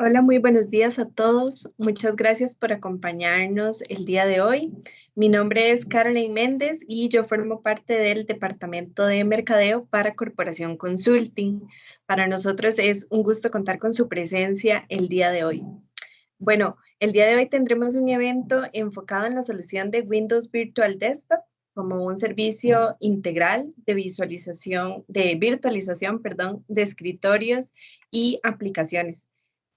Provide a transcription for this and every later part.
Hola, muy buenos días a todos. Muchas gracias por acompañarnos el día de hoy. Mi nombre es Caroline Méndez y yo formo parte del Departamento de Mercadeo para Corporación Consulting. Para nosotros es un gusto contar con su presencia el día de hoy. Bueno, el día de hoy tendremos un evento enfocado en la solución de Windows Virtual Desktop como un servicio integral de virtualización, perdón, de escritorios y aplicaciones.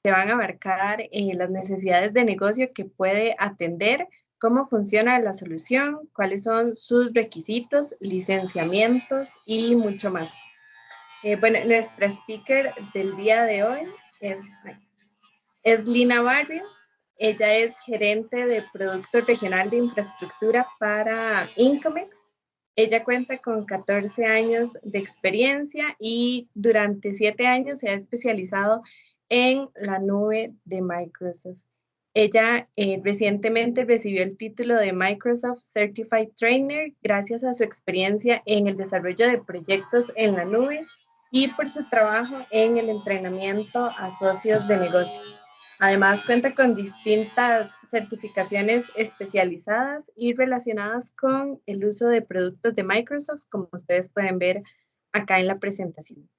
Se van a abarcar las necesidades de negocio que puede atender, cómo funciona la solución, cuáles son sus requisitos, licenciamientos y mucho más. Bueno, nuestra speaker del día de hoy es Lina Barrios. Ella es gerente de Producto Regional de Infraestructura para Incomex. Ella cuenta con 14 años de experiencia y durante 7 años se ha especializado en la nube de Microsoft. Ella recientemente recibió el título de Microsoft Certified Trainer gracias a su experiencia en el desarrollo de proyectos en la nube y por su trabajo en el entrenamiento a socios de negocios. Además, cuenta con distintas certificaciones especializadas y relacionadas con el uso de productos de Microsoft, como ustedes pueden ver acá en la presentación.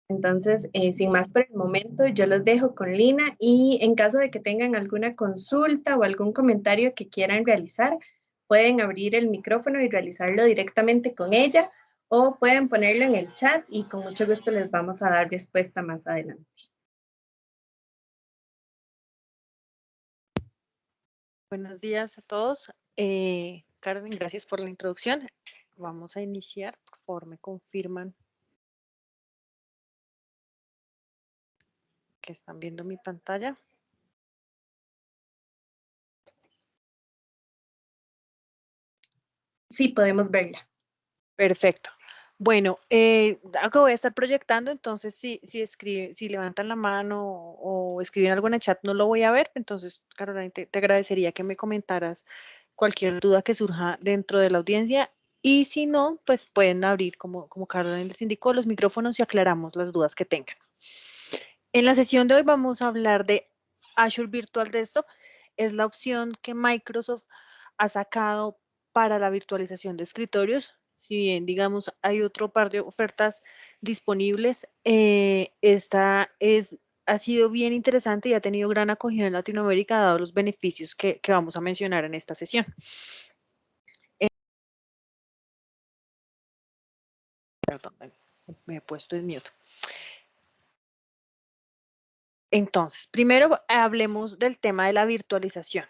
Entonces, sin más por el momento, yo los dejo con Lina y en caso de que tengan alguna consulta o algún comentario que quieran realizar, pueden abrir el micrófono y realizarlo directamente con ella o pueden ponerlo en el chat y con mucho gusto les vamos a dar respuesta más adelante. Buenos días a todos. Carmen, gracias por la introducción. Vamos a iniciar. Por favor, me confirman que están viendo mi pantalla. Sí, podemos verla. Perfecto. Bueno, algo voy a estar proyectando, entonces si levantan la mano o escriben algo en el chat, no lo voy a ver. Entonces, Carolina, te agradecería que me comentaras cualquier duda que surja dentro de la audiencia. Y si no, pues pueden abrir, como Carolina les indicó, los micrófonos y aclaramos las dudas que tengan. En la sesión de hoy vamos a hablar de Azure Virtual Desktop. Es la opción que Microsoft ha sacado para la virtualización de escritorios. Si bien, digamos, hay otro par de ofertas disponibles, esta ha sido bien interesante y ha tenido gran acogida en Latinoamérica, dado los beneficios que vamos a mencionar en esta sesión. Perdón, me he puesto en mute. Entonces, primero hablemos del tema de la virtualización.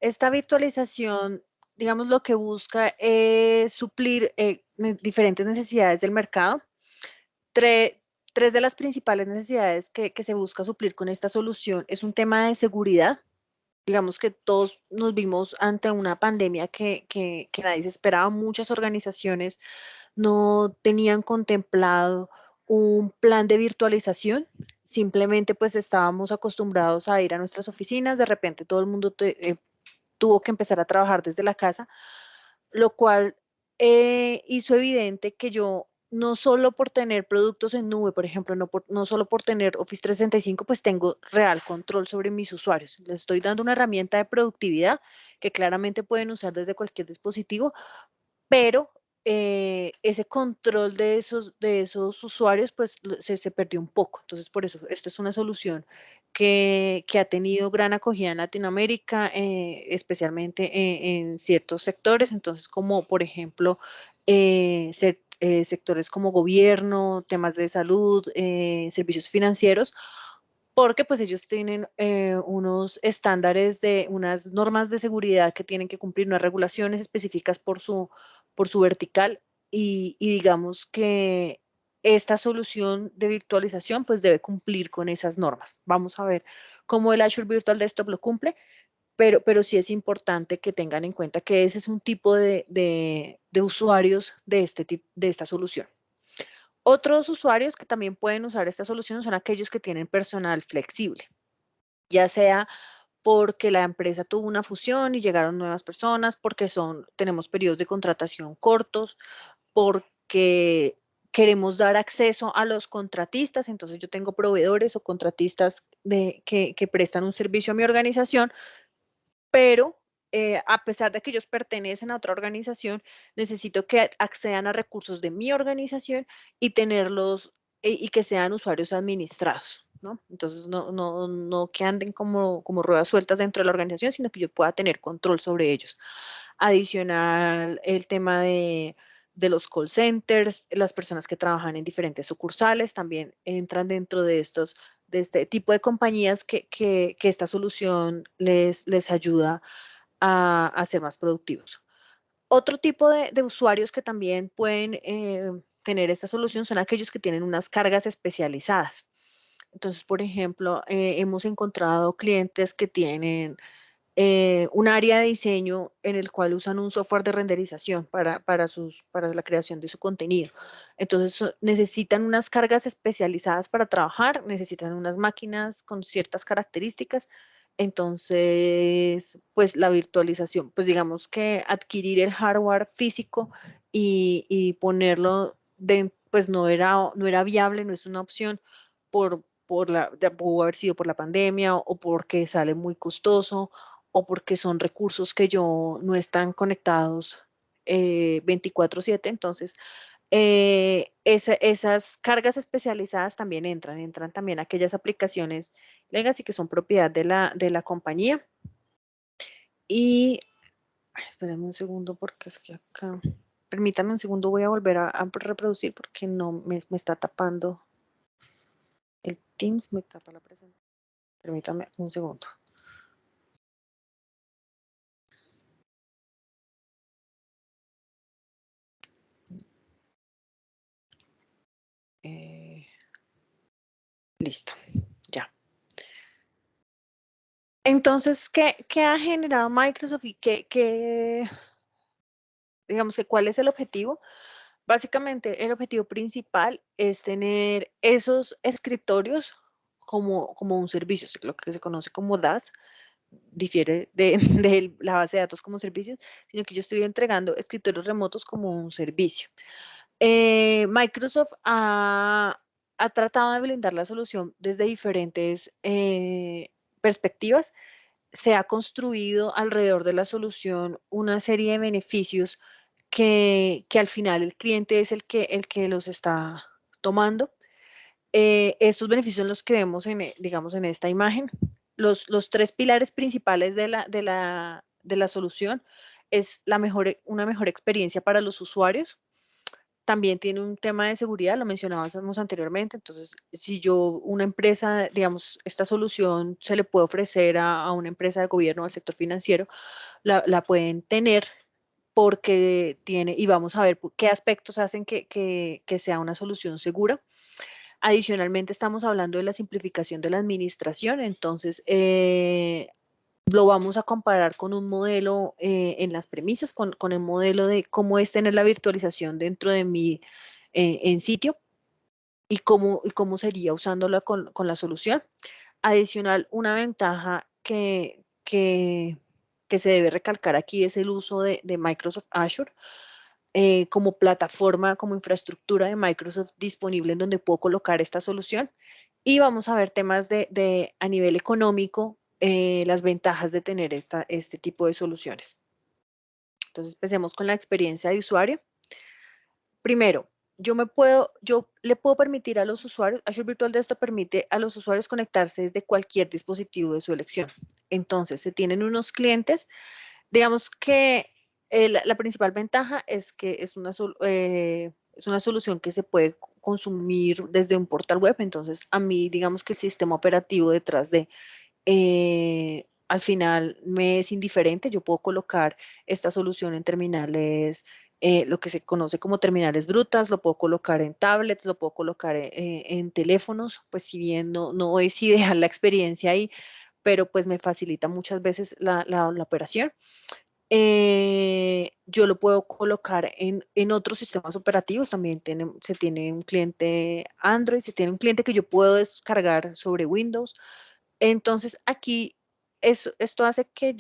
Esta virtualización, digamos, lo que busca es suplir diferentes necesidades del mercado. Tres de las principales necesidades que se busca suplir con esta solución es un tema de seguridad. Digamos que todos nos vimos ante una pandemia que nadie se esperaba. Muchas organizaciones no tenían contemplado un plan de virtualización. Simplemente pues estábamos acostumbrados a ir a nuestras oficinas. De repente todo el mundo tuvo que empezar a trabajar desde la casa, lo cual hizo evidente que yo, no solo por tener productos en nube, por ejemplo, no solo por tener Office 365, pues tengo real control sobre mis usuarios. Les estoy dando una herramienta de productividad que claramente pueden usar desde cualquier dispositivo, pero ese control de esos usuarios, pues se perdió un poco. Entonces, por eso, esta es una solución que ha tenido gran acogida en Latinoamérica, especialmente en ciertos sectores. Entonces, como por ejemplo, sectores como gobierno, temas de salud, servicios financieros, porque pues ellos tienen unos estándares unas normas de seguridad que tienen que cumplir, unas regulaciones específicas por su vertical y digamos que esta solución de virtualización pues debe cumplir con esas normas. Vamos a ver cómo el Azure Virtual Desktop lo cumple, pero sí es importante que tengan en cuenta que ese es un tipo de usuarios de esta solución. Otros usuarios que también pueden usar esta solución son aquellos que tienen personal flexible, ya sea porque la empresa tuvo una fusión y llegaron nuevas personas, porque tenemos periodos de contratación cortos, porque queremos dar acceso a los contratistas. Entonces yo tengo proveedores o contratistas que prestan un servicio a mi organización, pero a pesar de que ellos pertenecen a otra organización, necesito que accedan a recursos de mi organización y tenerlos y que sean usuarios administrados, ¿no? Entonces, no que anden como ruedas sueltas dentro de la organización, sino que yo pueda tener control sobre ellos. Adicional, el tema de los call centers, las personas que trabajan en diferentes sucursales también entran dentro de de este tipo de compañías que esta solución les ayuda a ser más productivos. Otro tipo de usuarios que también pueden tener esta solución son aquellos que tienen unas cargas especializadas. Entonces, por ejemplo, hemos encontrado clientes que tienen un área de diseño en el cual usan un software de renderización para la creación de su contenido. Entonces necesitan unas cargas especializadas para trabajar, necesitan unas máquinas con ciertas características. Entonces, pues la virtualización, pues digamos que adquirir el hardware físico y ponerlo, pues no era viable, no es una opción pudo haber sido por la pandemia o porque sale muy costoso o porque son recursos que yo no están conectados 24/7. Entonces, esas cargas especializadas también entran también aquellas aplicaciones legacy que son propiedad de la compañía. Y, ay, espérenme un segundo porque es que acá, permítame un segundo, voy a volver a reproducir porque no me está tapando el Teams, me tapa la presentación. Permítame un segundo. Listo, ya. Entonces, ¿qué ha generado Microsoft y digamos que cuál es el objetivo? Básicamente, el objetivo principal es tener esos escritorios como un servicio, es lo que se conoce como DaaS, difiere de la base de datos como servicios, sino que yo estoy entregando escritorios remotos como un servicio. Microsoft ha tratado de blindar la solución desde diferentes perspectivas. Se ha construido alrededor de la solución una serie de beneficios que al final el cliente es el que los está tomando. Estos beneficios son los que vemos digamos, en esta imagen. Los tres pilares principales de la solución es una mejor experiencia para los usuarios. También tiene un tema de seguridad, lo mencionábamos anteriormente. Entonces, si una empresa, digamos, esta solución se le puede ofrecer a una empresa de gobierno o al sector financiero, la pueden tener porque tiene, y vamos a ver qué aspectos hacen que sea una solución segura. Adicionalmente, estamos hablando de la simplificación de la administración. Entonces, lo vamos a comparar con un modelo en las premisas, con el modelo de cómo es tener la virtualización dentro de mi en sitio y cómo sería usándola con la solución. Adicional, una ventaja que se debe recalcar aquí es el uso de Microsoft Azure como plataforma, como infraestructura de Microsoft disponible en donde puedo colocar esta solución. Y vamos a ver temas a nivel económico, las ventajas de tener este tipo de soluciones. Entonces, empecemos con la experiencia de usuario. Primero, yo le puedo permitir a los usuarios, Azure Virtual Desktop permite a los usuarios conectarse desde cualquier dispositivo de su elección. Entonces, se tienen unos clientes, digamos que la principal ventaja es que es una solución que se puede consumir desde un portal web. Entonces, a mí, digamos que el sistema operativo detrás al final me es indiferente. Yo puedo colocar esta solución en terminales, lo que se conoce como terminales brutas, lo puedo colocar en tablets, lo puedo colocar en teléfonos. Pues si bien no es ideal la experiencia ahí, pero pues me facilita muchas veces la operación. Yo lo puedo colocar en otros sistemas operativos. También se tiene un cliente Android, se tiene un cliente que yo puedo descargar sobre Windows. Entonces, aquí esto hace que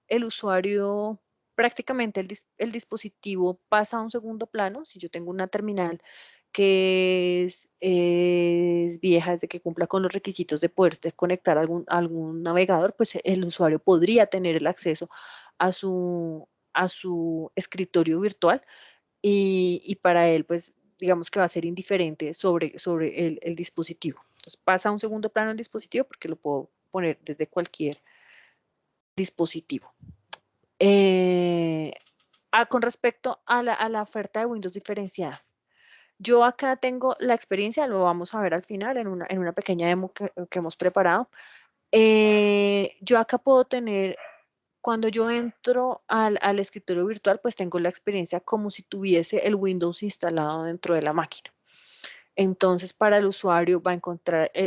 el usuario, prácticamente el dispositivo pasa a un segundo plano. Si yo tengo una terminal que es vieja, desde que cumpla con los requisitos de poderse conectar a algún navegador, pues el usuario podría tener el acceso a su escritorio virtual y para él, pues, digamos que va a ser indiferente sobre el dispositivo. Entonces pasa a un segundo plano el dispositivo porque lo puedo poner desde cualquier dispositivo. Con respecto a la oferta de Windows diferenciada, yo acá tengo la experiencia, lo vamos a ver al final en una pequeña demo que hemos preparado. Yo acá puedo tener, cuando yo entro al escritorio virtual, pues tengo la experiencia como si tuviese el Windows instalado dentro de la máquina. Entonces, para el usuario va a encontrar, lo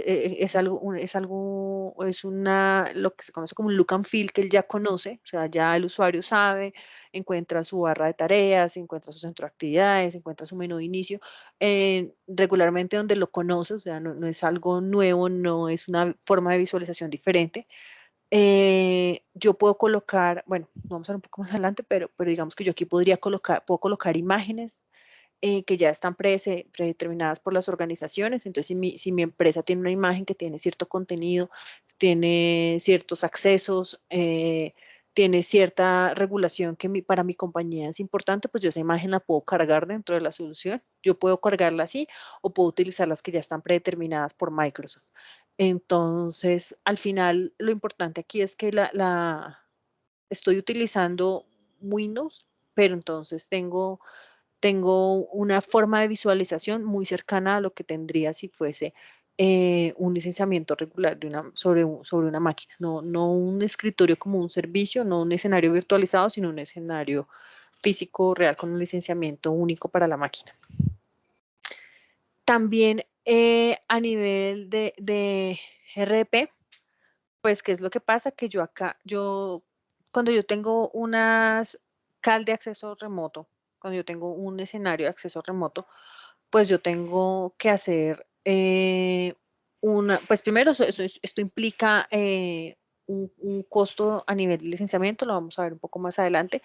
que se conoce como un look and feel que él ya conoce, o sea, ya el usuario sabe, encuentra su barra de tareas, encuentra su centro de actividades, encuentra su menú de inicio, regularmente donde lo conoce, o sea, no es algo nuevo, no es una forma de visualización diferente. Yo puedo colocar, bueno, vamos a ver un poco más adelante, pero digamos que yo aquí puedo colocar imágenes que ya están predeterminadas por las organizaciones. Entonces, si mi empresa tiene una imagen que tiene cierto contenido, tiene ciertos accesos, tiene cierta regulación que para mi compañía es importante, pues yo esa imagen la puedo cargar dentro de la solución. Yo puedo cargarla así o puedo utilizar las que ya están predeterminadas por Microsoft. Entonces, al final, lo importante aquí es que estoy utilizando Windows, pero entonces tengo una forma de visualización muy cercana a lo que tendría si fuese un licenciamiento regular sobre una máquina, no un escritorio como un servicio, no un escenario virtualizado, sino un escenario físico real con un licenciamiento único para la máquina. También a nivel de RDP, pues, ¿qué es lo que pasa? Que cuando yo tengo unas CAL de acceso remoto, cuando yo tengo un escenario de acceso remoto, pues yo tengo que hacer pues primero esto implica un costo a nivel de licenciamiento, lo vamos a ver un poco más adelante,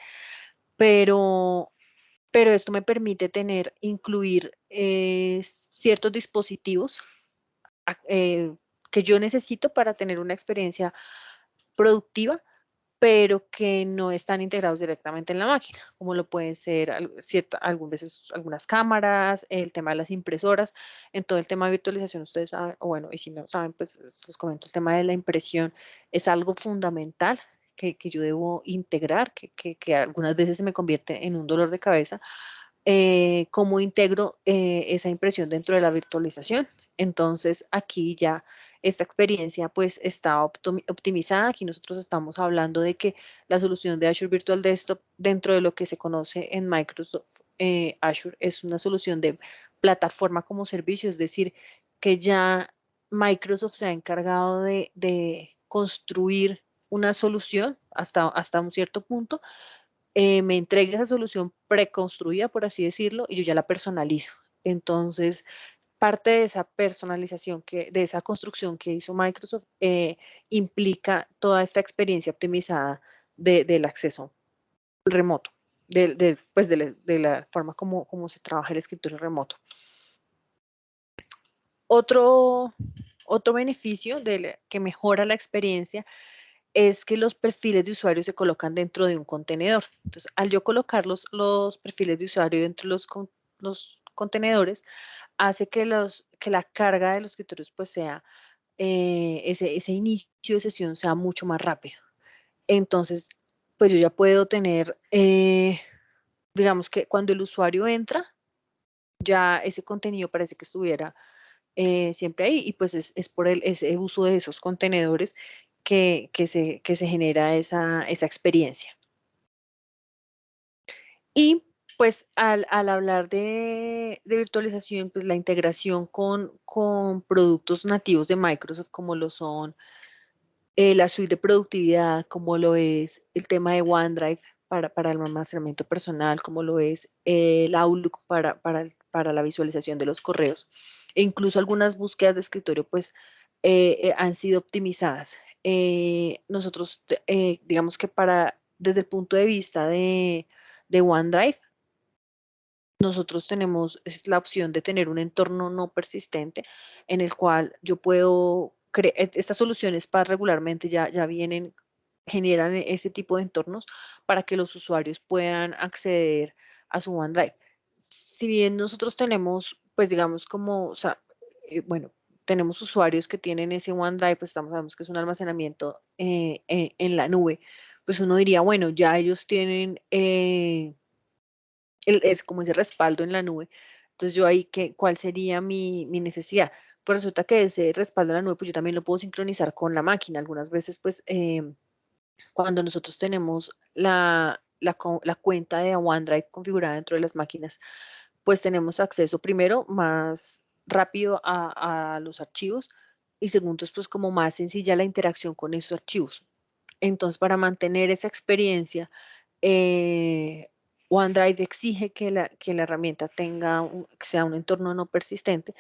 pero, pero esto me permite incluir ciertos dispositivos que yo necesito para tener una experiencia productiva, pero que no están integrados directamente en la máquina, como lo pueden ser algunas veces algunas cámaras, el tema de las impresoras. En todo el tema de virtualización, ustedes saben, o bueno, y si no saben, pues les comento, el tema de la impresión es algo fundamental que yo debo integrar, que algunas veces se me convierte en un dolor de cabeza. ¿Cómo integro esa impresión dentro de la virtualización? Entonces, aquí ya esta experiencia pues está optimizada. Aquí nosotros estamos hablando de que la solución de Azure Virtual Desktop dentro de lo que se conoce en Microsoft Azure es una solución de plataforma como servicio, es decir, que ya Microsoft se ha encargado de construir una solución hasta un cierto punto, me entrega esa solución preconstruida, por así decirlo, y yo ya la personalizo. Entonces, parte de esa personalización, de esa construcción que hizo Microsoft, implica toda esta experiencia optimizada del acceso remoto, pues de la forma como se trabaja el escritorio remoto. Otro beneficio que mejora la experiencia es que los perfiles de usuario se colocan dentro de un contenedor. Entonces, al yo colocar los perfiles de usuario dentro de los contenedores, hace que la carga de los escritorios pues sea, ese inicio de sesión sea mucho más rápido. Entonces, pues yo ya puedo tener, digamos que cuando el usuario entra, ya ese contenido parece que estuviera siempre ahí, y pues es por ese uso de esos contenedores que se genera esa experiencia. Y pues al hablar de virtualización, pues la integración con productos nativos de Microsoft, como lo son la suite de productividad, como lo es el tema de OneDrive para el almacenamiento personal, como lo es el Outlook para la visualización de los correos, e incluso algunas búsquedas de escritorio, pues han sido optimizadas. Nosotros, digamos que desde el punto de vista de OneDrive, nosotros tenemos la opción de tener un entorno no persistente en el cual yo puedo crear, estas soluciones PaaS regularmente ya vienen, generan ese tipo de entornos para que los usuarios puedan acceder a su OneDrive. Si bien nosotros tenemos, pues digamos como, o sea, bueno, tenemos usuarios que tienen ese OneDrive, pues sabemos que es un almacenamiento en la nube, pues uno diría, bueno, ya ellos tienen es como ese respaldo en la nube. Entonces yo ahí, ¿cuál sería mi necesidad? Pues resulta que ese respaldo en la nube, pues yo también lo puedo sincronizar con la máquina. Algunas veces, pues, cuando nosotros tenemos la cuenta de OneDrive configurada dentro de las máquinas, pues tenemos acceso primero más rápido a los archivos y segundo, es pues como más sencilla la interacción con esos archivos. Entonces, para mantener esa experiencia, eh, OneDrive exige que la herramienta que sea un entorno no persistente.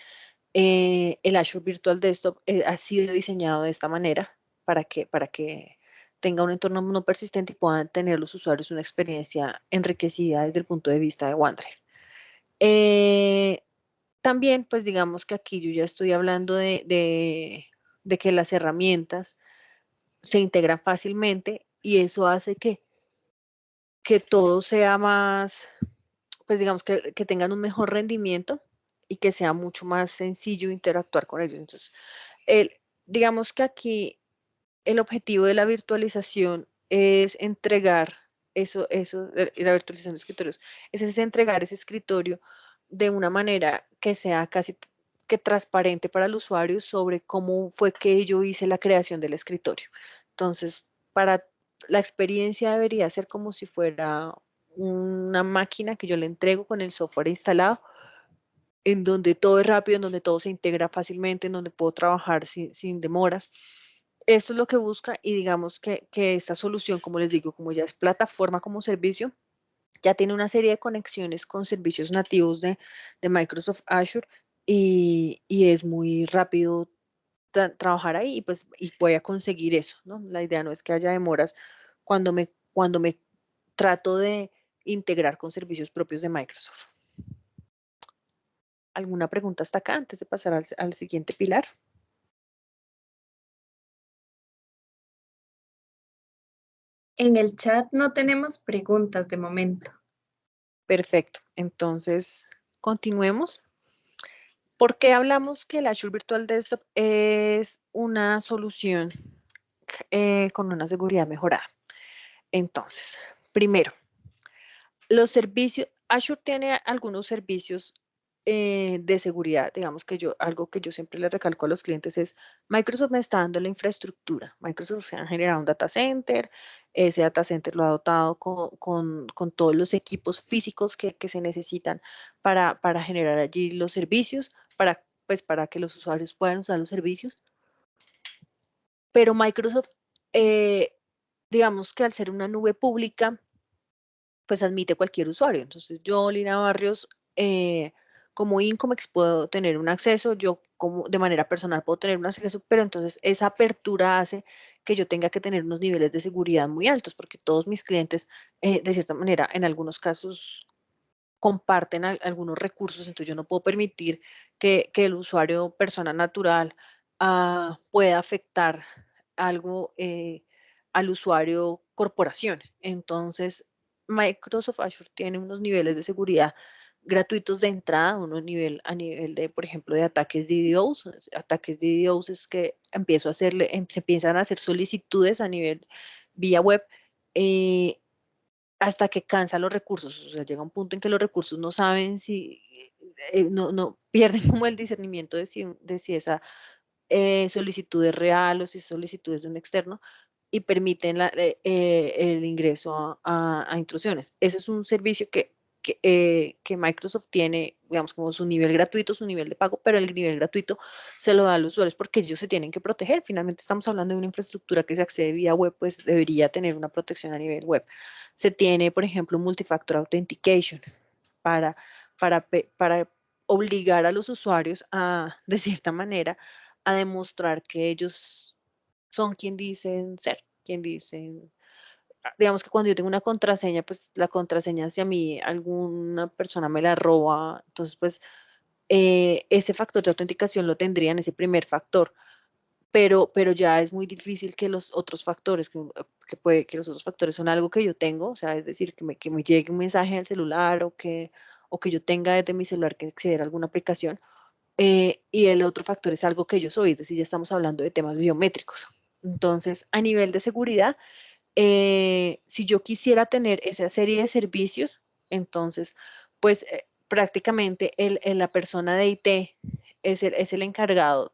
El Azure Virtual Desktop ha sido diseñado de esta manera para que tenga un entorno no persistente y puedan tener los usuarios una experiencia enriquecida desde el punto de vista de OneDrive. Eh, También, pues digamos que aquí yo ya estoy hablando de que las herramientas se integran fácilmente y eso hace que todo sea más, pues digamos que tengan un mejor rendimiento y que sea mucho más sencillo interactuar con ellos. Entonces, el, digamos que aquí el objetivo de la virtualización es entregar la virtualización de escritorios, es entregar ese escritorio de una manera que sea casi que transparente para el usuario sobre cómo fue que yo hice la creación del escritorio. Entonces, para la experiencia debería ser como si fuera una máquina que yo le entrego con el software instalado, en donde todo es rápido, en donde todo se integra fácilmente, en donde puedo trabajar sin demoras. Esto es lo que busca y digamos que esta solución, como les digo, como ya es plataforma como servicio, ya tiene una serie de conexiones con servicios nativos de Microsoft Azure y es muy rápido trabajar ahí y pues y voy a conseguir eso, ¿no? La idea no es que haya demoras cuando me trato de integrar con servicios propios de Microsoft. ¿Alguna pregunta hasta acá antes de pasar al siguiente pilar? En el chat no tenemos preguntas de momento. Perfecto. Entonces, continuemos. ¿Por qué hablamos que el Azure Virtual Desktop es una solución con una seguridad mejorada? Entonces, primero, los servicios, Azure tiene algunos servicios de seguridad, digamos que algo que yo siempre le recalco a los clientes es, Microsoft me está dando la infraestructura, Microsoft se ha generado un data center, ese data center lo ha dotado con todos los equipos físicos que se necesitan para generar allí los servicios, pues para que los usuarios puedan usar los servicios, pero Microsoft, eh, digamos que al ser una nube pública, pues admite cualquier usuario. Entonces yo, Lina Barrios, como Incomex puedo tener un acceso, yo como de manera personal puedo tener un acceso, pero entonces esa apertura hace que yo tenga que tener unos niveles de seguridad muy altos, porque todos mis clientes, de cierta manera, en algunos casos comparten algunos recursos, entonces yo no puedo permitir que el usuario, persona natural, pueda afectar algo al usuario corporación. Entonces, Microsoft Azure tiene unos niveles de seguridad gratuitos de entrada, a nivel de, por ejemplo, de ataques DDoS. Ataques DDoS es que se empiezan a hacer solicitudes a nivel vía web. eh, Hasta que cansa los recursos, o sea, llega un punto en que los recursos no saben si, no pierden como el discernimiento de si esa solicitud es real o si esa solicitud es de un externo y permiten el ingreso a intrusiones. Ese es un servicio que Microsoft tiene, digamos, como su nivel gratuito, su nivel de pago, pero el nivel gratuito se lo da a los usuarios porque ellos se tienen que proteger. Finalmente estamos hablando de una infraestructura que se accede vía web, pues debería tener una protección a nivel web. Se tiene, por ejemplo, Multifactor Authentication para, para obligar a los usuarios de cierta manera, a demostrar que ellos son quien dicen ser, quien dicen digamos que cuando yo tengo una contraseña, pues la contraseña, si a mí alguna persona me la roba, entonces pues ese factor de autenticación lo tendría en ese primer factor, pero ya es muy difícil que los otros factores, que los otros factores son algo que yo tengo, o sea, es decir, que me llegue un mensaje al celular o que yo tenga desde mi celular que acceder a alguna aplicación, y el otro factor es algo que yo soy, es decir, ya estamos hablando de temas biométricos. Entonces, a nivel de seguridad, si yo quisiera tener esa serie de servicios, entonces, pues prácticamente la persona de IT es el encargado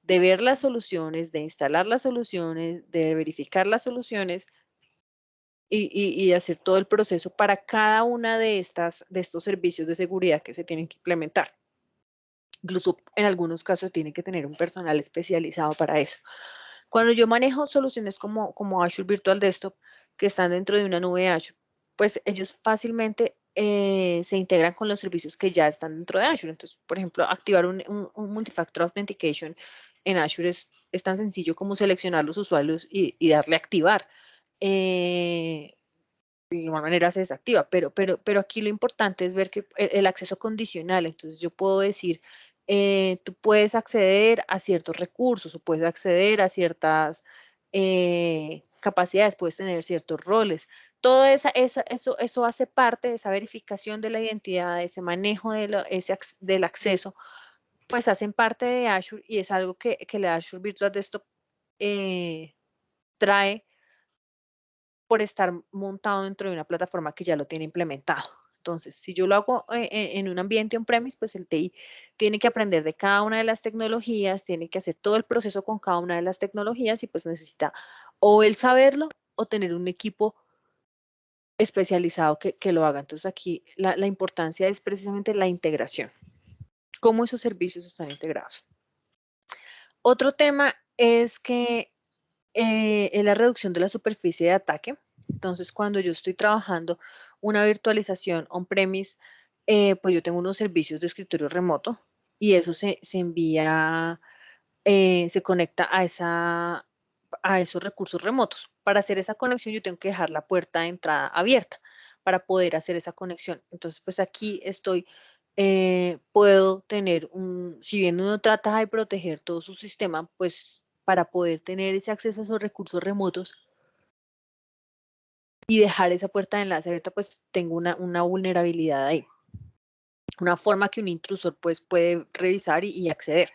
de ver las soluciones, de instalar las soluciones, de verificar las soluciones y hacer todo el proceso para cada una de estos servicios de seguridad que se tienen que implementar. Incluso en algunos casos tiene que tener un personal especializado para eso. Cuando yo manejo soluciones como Azure Virtual Desktop, que están dentro de una nube Azure, pues ellos fácilmente se integran con los servicios que ya están dentro de Azure. Entonces, por ejemplo, activar un Multifactor Authentication en Azure es tan sencillo como seleccionar los usuarios y darle a activar. Eh, de igual manera se desactiva, pero aquí lo importante es ver que el acceso condicional, entonces yo puedo decir, tú puedes acceder a ciertos recursos o puedes acceder a ciertas capacidades, puedes tener ciertos roles. Todo eso hace parte de esa verificación de la identidad, de ese manejo del acceso, pues hacen parte de Azure y es algo que la Azure Virtual Desktop trae por estar montado dentro de una plataforma que ya lo tiene implementado. Entonces, si yo lo hago en un ambiente on-premise, pues el TI tiene que aprender de cada una de las tecnologías, tiene que hacer todo el proceso con cada una de las tecnologías y pues necesita o él saberlo o tener un equipo especializado que lo haga. Entonces, aquí la importancia es precisamente la integración, cómo esos servicios están integrados. Otro tema es que es la reducción de la superficie de ataque. Entonces, cuando yo estoy trabajando una virtualización on-premise, pues yo tengo unos servicios de escritorio remoto y eso se envía, se conecta a esos recursos remotos. Para hacer esa conexión, yo tengo que dejar la puerta de entrada abierta para poder hacer esa conexión. Entonces, pues aquí puedo tener si bien uno trata de proteger todo su sistema, pues para poder tener ese acceso a esos recursos remotos y dejar esa puerta de enlace abierta, pues tengo una vulnerabilidad ahí, una forma que un intrusor pues puede revisar y acceder.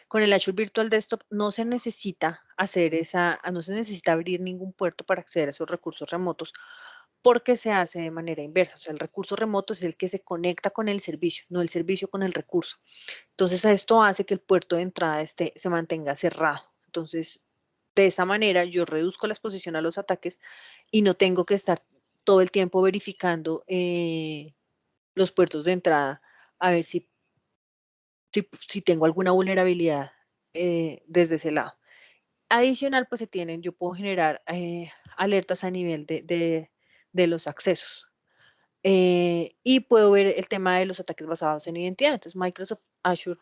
Con el Azure Virtual Desktop no se necesita no se necesita abrir ningún puerto para acceder a esos recursos remotos porque se hace de manera inversa. O sea, el recurso remoto es el que se conecta con el servicio, no el servicio con el recurso. Entonces, esto hace que el puerto de entrada se mantenga cerrado. Entonces, de esa manera yo reduzco la exposición a los ataques y no tengo que estar todo el tiempo verificando los puertos de entrada a ver si tengo alguna vulnerabilidad desde ese lado. Adicional, pues yo puedo generar alertas a nivel de los accesos. Y puedo ver el tema de los ataques basados en identidad. Entonces, Microsoft Azure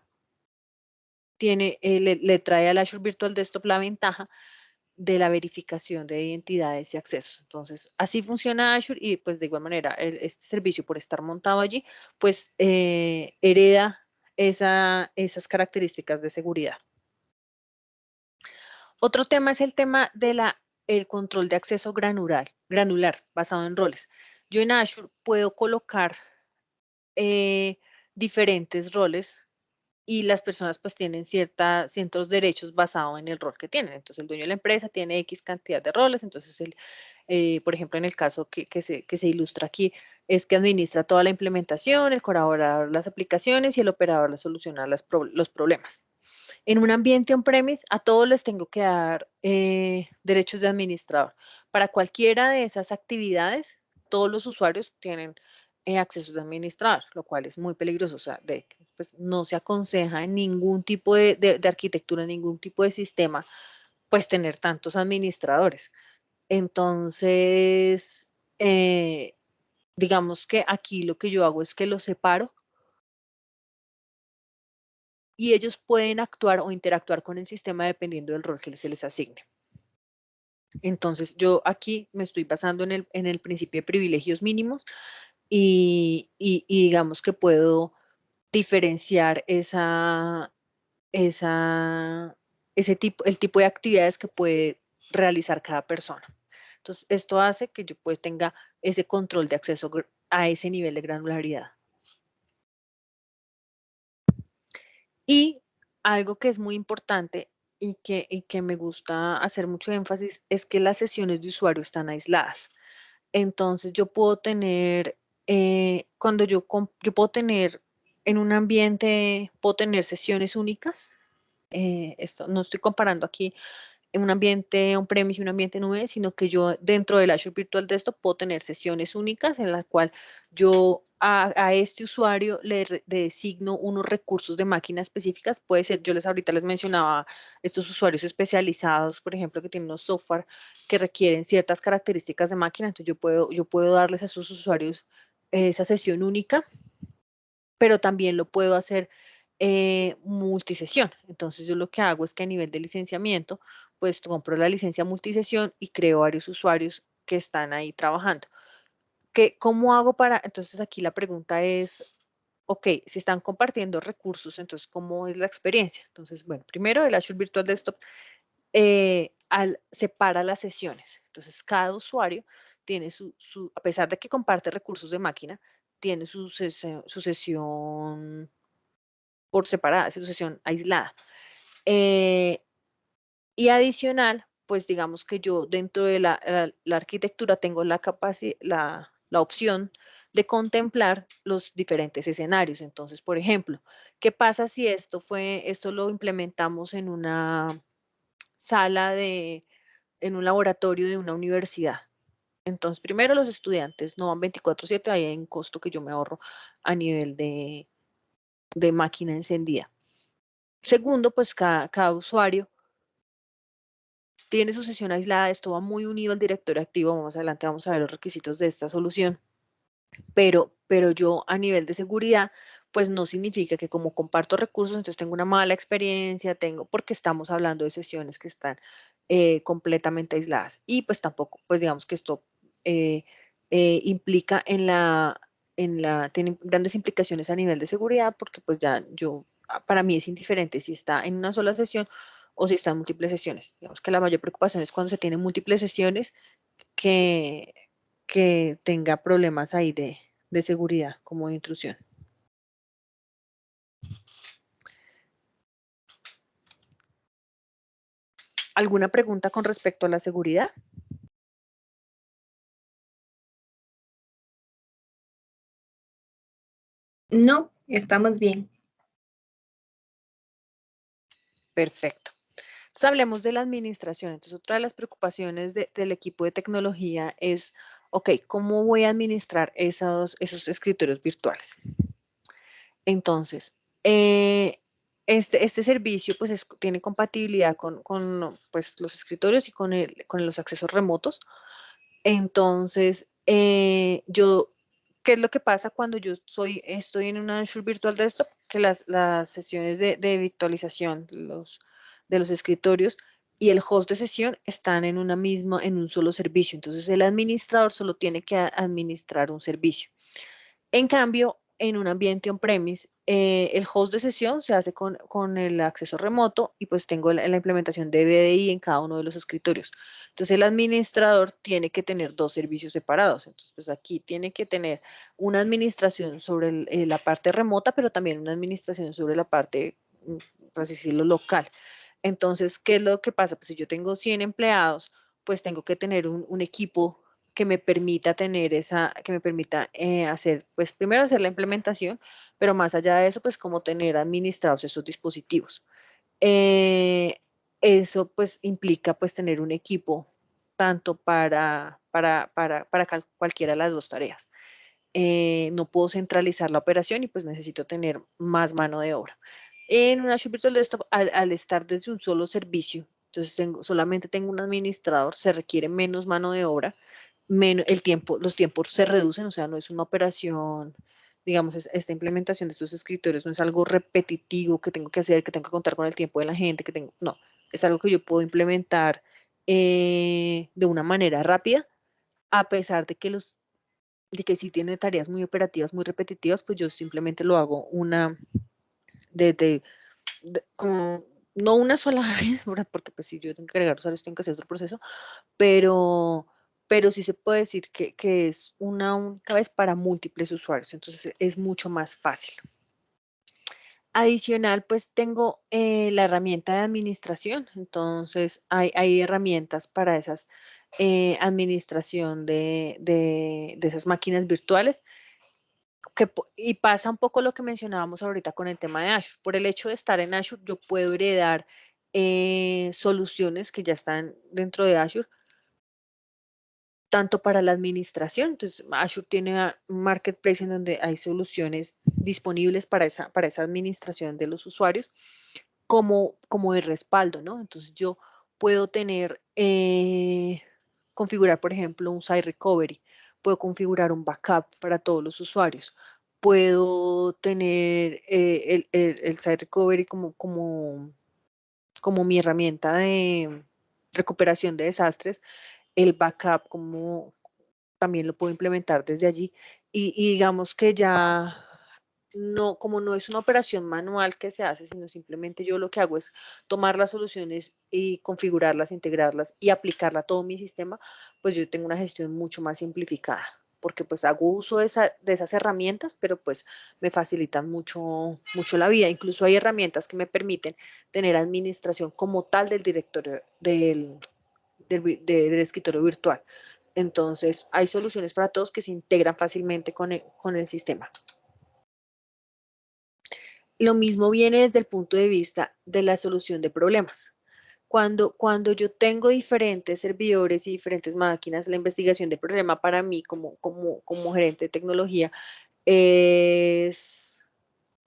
le trae al Azure Virtual Desktop la ventaja de la verificación de identidades y accesos. Entonces, así funciona Azure y pues de igual manera este servicio por estar montado allí, pues hereda esas características de seguridad. Otro tema es el tema el control de acceso granular basado en roles. Yo en Azure puedo colocar diferentes roles y las personas pues tienen ciertos derechos basados en el rol que tienen. Entonces el dueño de la empresa tiene X cantidad de roles, entonces por ejemplo en el caso que se ilustra aquí es que administra toda la implementación, el colaborador las aplicaciones y el operador las soluciona los problemas. En un ambiente on-premise, a todos les tengo que dar derechos de administrador. Para cualquiera de esas actividades, todos los usuarios tienen acceso de administrador, lo cual es muy peligroso. O sea, pues, no se aconseja en ningún tipo de arquitectura, en ningún tipo de sistema, pues tener tantos administradores. Entonces, digamos que aquí lo que yo hago es que los separo y ellos pueden actuar o interactuar con el sistema dependiendo del rol que se les asigne. Entonces, yo aquí me estoy basando en el principio de privilegios mínimos y digamos que puedo diferenciar esa, el tipo de actividades que puede realizar cada persona. Entonces, esto hace que yo pues tenga ese control de acceso a ese nivel de granularidad. Y algo que es muy importante y que me gusta hacer mucho énfasis es que las sesiones de usuario están aisladas. Entonces, yo puedo tener, yo puedo tener en un ambiente, puedo tener sesiones únicas. Esto no estoy comparando aquí en un ambiente on-premise y un ambiente nube, sino que yo dentro del Azure Virtual Desktop puedo tener sesiones únicas en las cuales yo a este usuario le designo unos recursos de máquina específicas. Puede ser, ahorita les mencionaba estos usuarios especializados, por ejemplo, que tienen unos software que requieren ciertas características de máquina. Entonces yo puedo darles a esos usuarios esa sesión única, pero también lo puedo hacer multisesión. Entonces yo lo que hago es que a nivel de licenciamiento, pues compro la licencia multisesión y creo varios usuarios que están ahí trabajando. ¿Cómo hago para? Entonces aquí la pregunta es, ok, si están compartiendo recursos, entonces ¿cómo es la experiencia? Entonces, bueno, primero el Azure Virtual Desktop separa las sesiones. Entonces cada usuario tiene a pesar de que comparte recursos de máquina, tiene su sesión por separada, su sesión aislada. Y adicional, pues digamos que yo dentro de la arquitectura tengo la opción de contemplar los diferentes escenarios. Entonces, por ejemplo, ¿qué pasa si esto lo implementamos en una sala en un laboratorio de una universidad? Entonces, primero los estudiantes no van 24/7, ahí hay un costo que yo me ahorro a nivel de máquina encendida. Segundo, pues cada usuario tiene su sesión aislada. Esto va muy unido al directorio activo. Más adelante vamos a ver los requisitos de esta solución. Pero yo a nivel de seguridad, pues no significa que como comparto recursos, entonces tengo una mala experiencia, porque estamos hablando de sesiones que están completamente aisladas. Y pues tampoco, pues digamos que esto eh, implica tiene grandes implicaciones a nivel de seguridad, porque pues ya para mí es indiferente si está en una sola sesión o si está en múltiples sesiones. Digamos que la mayor preocupación es cuando se tienen múltiples sesiones que, que tenga problemas ahí de seguridad, como de intrusión. ¿Alguna pregunta con respecto a la seguridad? No, estamos bien. Perfecto. Entonces hablemos de la administración. Entonces otra de las preocupaciones del equipo de tecnología es, ok, ¿cómo voy a administrar esos escritorios virtuales? Entonces, este servicio pues tiene compatibilidad con pues, los escritorios y con los accesos remotos. Entonces, ¿qué es lo que pasa cuando yo estoy en una Azure Virtual Desktop? Que las sesiones de virtualización de los escritorios y el host de sesión están en en un solo servicio. Entonces, el administrador solo tiene que administrar un servicio. En cambio, en un ambiente on-premise, el host de sesión se hace con el acceso remoto y pues tengo la implementación de BDI en cada uno de los escritorios. Entonces, el administrador tiene que tener dos servicios separados. Entonces, pues aquí tiene que tener una administración sobre la parte remota, pero también una administración sobre la parte, por así decirlo, local. Entonces, ¿qué es lo que pasa? Pues si yo tengo 100 empleados, pues tengo que tener un equipo que me permita que me permita hacer, pues primero hacer la implementación, pero más allá de eso, pues como tener administrados esos dispositivos. Eh, Eso pues implica pues tener un equipo tanto para cualquiera de las dos tareas. No puedo centralizar la operación y pues necesito tener más mano de obra. En una Azure Virtual Desktop, al estar desde un solo servicio, entonces solamente tengo un administrador, se requiere menos mano de obra, los tiempos se reducen, o sea, no es una operación, digamos, esta implementación de estos escritorios no es algo repetitivo que tengo que hacer, que tengo que contar con el tiempo de la gente, no, es algo que yo puedo implementar de una manera rápida, a pesar de que si tiene tareas muy operativas, muy repetitivas, pues yo simplemente lo hago de, de- como, no una sola vez, ¿verdad? Porque pues si yo tengo que agregar usuarios, tengo que hacer otro proceso, pero, pero sí se puede decir que es una única vez para múltiples usuarios, entonces es mucho más fácil. Adicional, pues tengo la herramienta de administración, entonces hay herramientas para esas administración de esas máquinas virtuales y pasa un poco lo que mencionábamos ahorita con el tema de Azure. Por el hecho de estar en Azure, yo puedo heredar soluciones que ya están dentro de Azure, tanto para la administración. Entonces, Azure tiene un marketplace en donde hay soluciones disponibles para esa administración de los usuarios, como de respaldo, ¿no? Entonces, yo puedo tener, configurar, por ejemplo, un site recovery, puedo configurar un backup para todos los usuarios, puedo tener el site recovery como mi herramienta de recuperación de desastres, el backup como también lo puedo implementar desde allí y digamos que ya no, como no es una operación manual que se hace, sino simplemente yo lo que hago es tomar las soluciones y configurarlas, integrarlas y aplicarla a todo mi sistema, pues yo tengo una gestión mucho más simplificada, porque pues hago uso de esas herramientas, pero pues me facilitan mucho, mucho la vida. Incluso hay herramientas que me permiten tener administración como tal del directorio, del escritorio virtual. Entonces, hay soluciones para todos que se integran fácilmente con el sistema. Lo mismo viene desde el punto de vista de la solución de problemas. Cuando yo tengo diferentes servidores y diferentes máquinas, la investigación de problema para mí como gerente de tecnología es,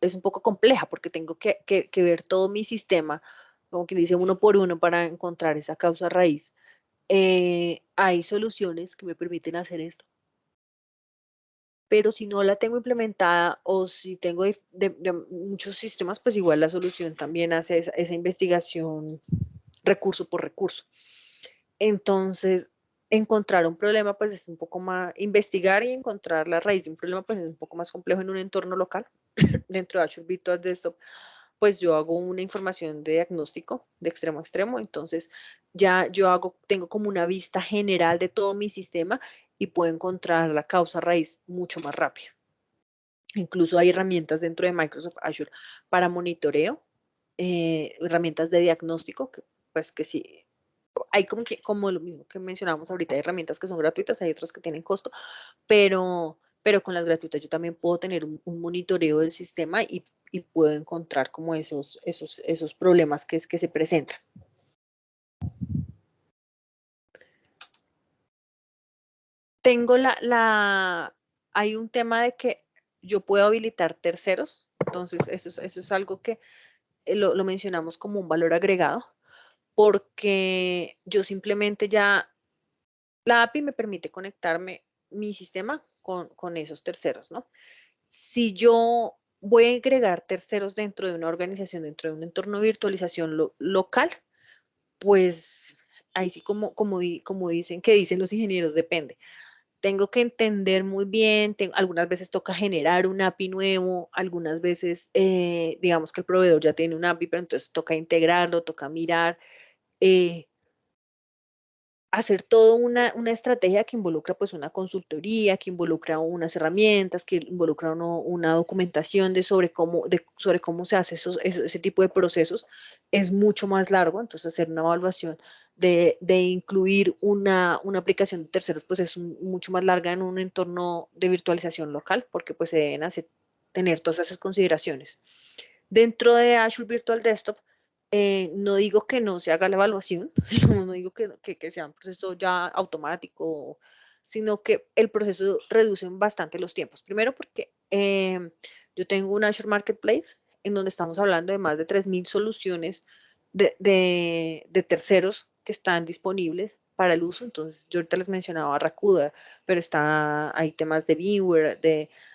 es un poco compleja porque tengo que ver todo mi sistema, como que dice uno por uno para encontrar esa causa raíz. Hay soluciones que me permiten hacer esto, pero si no la tengo implementada o si tengo de muchos sistemas, pues igual la solución también hace esa investigación recurso por recurso. Entonces, encontrar un problema, pues es un poco más, investigar y encontrar la raíz de un problema, pues es un poco más complejo en un entorno local. Dentro de Azure Virtual Desktop, pues yo hago una información de diagnóstico de extremo a extremo, entonces ya tengo como una vista general de todo mi sistema y puedo encontrar la causa raíz mucho más rápido. Incluso hay herramientas dentro de Microsoft Azure para monitoreo, herramientas de diagnóstico, pues que sí, hay como lo mismo que mencionábamos ahorita, hay herramientas que son gratuitas, hay otras que tienen costo, pero con las gratuitas yo también puedo tener un monitoreo del sistema y puedo encontrar como esos problemas que se presentan. Tengo hay un tema de que yo puedo habilitar terceros, entonces eso es algo que lo mencionamos como un valor agregado, porque yo simplemente ya, la API me permite conectarme mi sistema con esos terceros, ¿no? Si yo voy a agregar terceros dentro de una organización, dentro de un entorno de virtualización local, pues ahí sí como dicen, que dicen los ingenieros, depende. Tengo que entender muy bien, algunas veces toca generar un API nuevo, algunas veces digamos que el proveedor ya tiene un API, pero entonces toca integrarlo, toca mirar. eh, Hacer toda una estrategia que involucra pues una consultoría, que involucra unas herramientas, que involucra una documentación sobre cómo se hace ese tipo de procesos, es mucho más largo. Entonces hacer una evaluación de incluir una aplicación de terceros pues es mucho más larga en un entorno de virtualización local, porque pues se deben tener todas esas consideraciones. Dentro de Azure Virtual Desktop, no digo que no se haga la evaluación, no digo que sea un proceso ya automático, sino que el proceso reduce bastante los tiempos. Primero porque yo tengo un Azure Marketplace en donde estamos hablando de más de 3.000 soluciones de terceros que están disponibles para el uso. Entonces, yo ahorita les mencionaba Barracuda, pero hay temas de Viewer,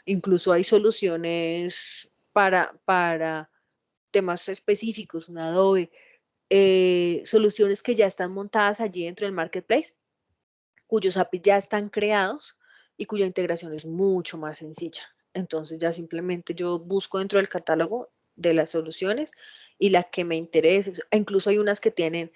incluso hay soluciones para temas específicos, un Adobe. soluciones que ya están montadas allí dentro del marketplace, cuyos APIs ya están creados y cuya integración es mucho más sencilla. Entonces ya simplemente yo busco dentro del catálogo de las soluciones y la que me interese. Incluso hay unas que tienen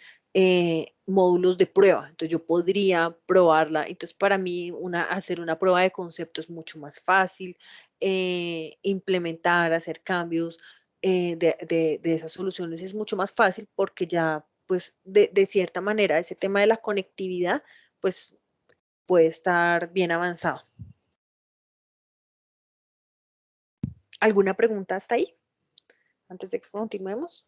módulos de prueba, entonces yo podría probarla. Entonces para mí hacer una prueba de concepto es mucho más fácil, implementar, hacer cambios de esas soluciones es mucho más fácil porque ya pues de cierta manera ese tema de la conectividad pues puede estar bien avanzado. ¿Alguna pregunta hasta ahí? Antes de que continuemos.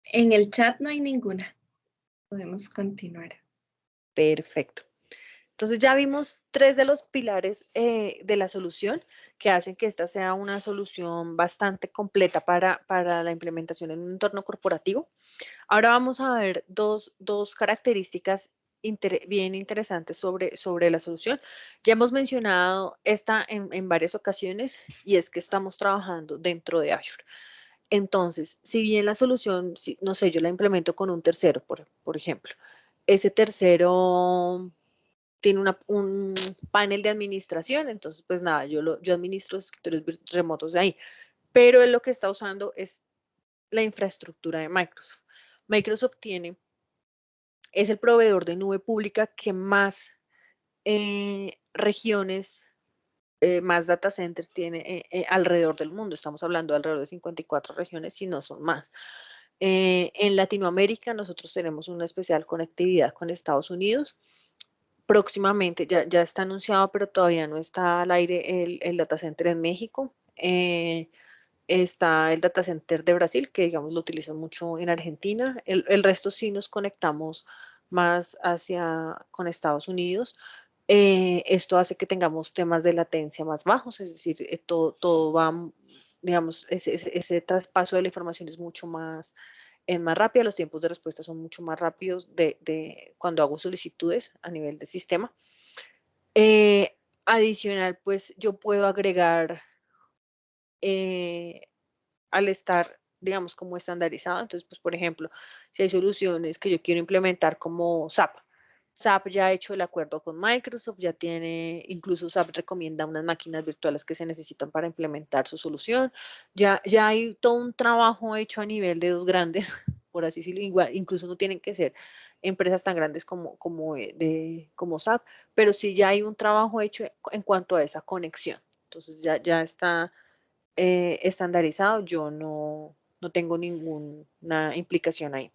En el chat no hay ninguna. Podemos continuar. Perfecto. Entonces ya vimos 3 de los pilares de la solución que hacen que esta sea una solución bastante completa para la implementación en un entorno corporativo. Ahora vamos a ver dos características bien interesantes sobre la solución. Ya hemos mencionado esta en varias ocasiones y es que estamos trabajando dentro de Azure. Entonces, si bien la solución, no sé, yo la implemento con un tercero, por ejemplo, ese tercero tiene un panel de administración, entonces pues nada, yo administro los escritorios remotos de ahí, pero él lo que está usando es la infraestructura de Microsoft. Microsoft es el proveedor de nube pública que más regiones, más data centers tiene alrededor del mundo. Estamos hablando de alrededor de 54 regiones, si no son más. En Latinoamérica nosotros tenemos una especial conectividad con Estados Unidos. Próximamente, ya está anunciado, pero todavía no está al aire el data center en México. Está el data center de Brasil, que digamos lo utilizan mucho en Argentina. El resto sí nos conectamos más con Estados Unidos. Esto hace que tengamos temas de latencia más bajos, es decir, todo va, digamos, ese traspaso de la información es más rápido, los tiempos de respuesta son mucho más rápidos cuando hago solicitudes a nivel de sistema. Adicional, pues yo puedo agregar al estar, digamos, como estandarizado. Entonces, pues, por ejemplo, si hay soluciones que yo quiero implementar como SAP, SAP ya ha hecho el acuerdo con Microsoft, ya tiene, incluso SAP recomienda unas máquinas virtuales que se necesitan para implementar su solución. Ya hay todo un trabajo hecho a nivel de dos grandes, por así decirlo, igual, incluso no tienen que ser empresas tan grandes como SAP, pero sí ya hay un trabajo hecho en cuanto a esa conexión. Entonces ya está estandarizado, yo no tengo ninguna implicación ahí.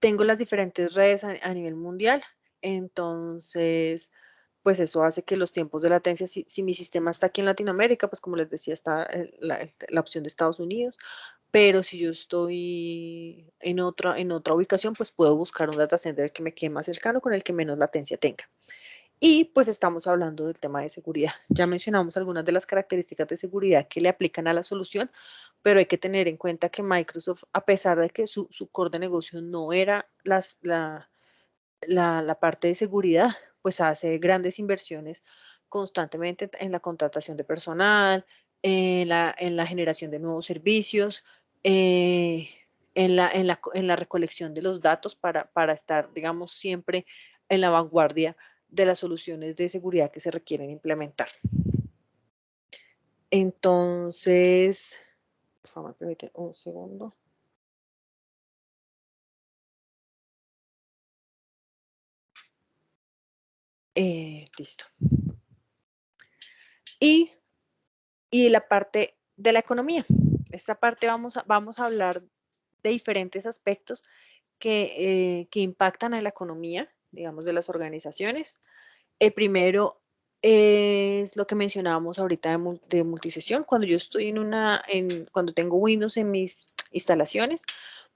Tengo las diferentes redes a nivel mundial, entonces, pues eso hace que los tiempos de latencia, si mi sistema está aquí en Latinoamérica, pues como les decía, está la opción de Estados Unidos, pero si yo estoy en otra ubicación, pues puedo buscar un data center que me quede más cercano con el que menos latencia tenga. Y pues estamos hablando del tema de seguridad. Ya mencionamos algunas de las características de seguridad que le aplican a la solución, pero hay que tener en cuenta que Microsoft, a pesar de que su core de negocio no era la parte de seguridad, pues hace grandes inversiones constantemente en la contratación de personal, en la generación de nuevos servicios, en la recolección de los datos para estar, digamos, siempre en la vanguardia de las soluciones de seguridad que se requieren implementar. Entonces, por favor, me permiten un segundo. Listo. Y la parte de la economía. Esta parte vamos a hablar de diferentes aspectos que impactan a la economía, digamos, de las organizaciones. El primero es lo que mencionábamos ahorita de multisesión. Cuando yo estoy cuando tengo Windows en mis instalaciones,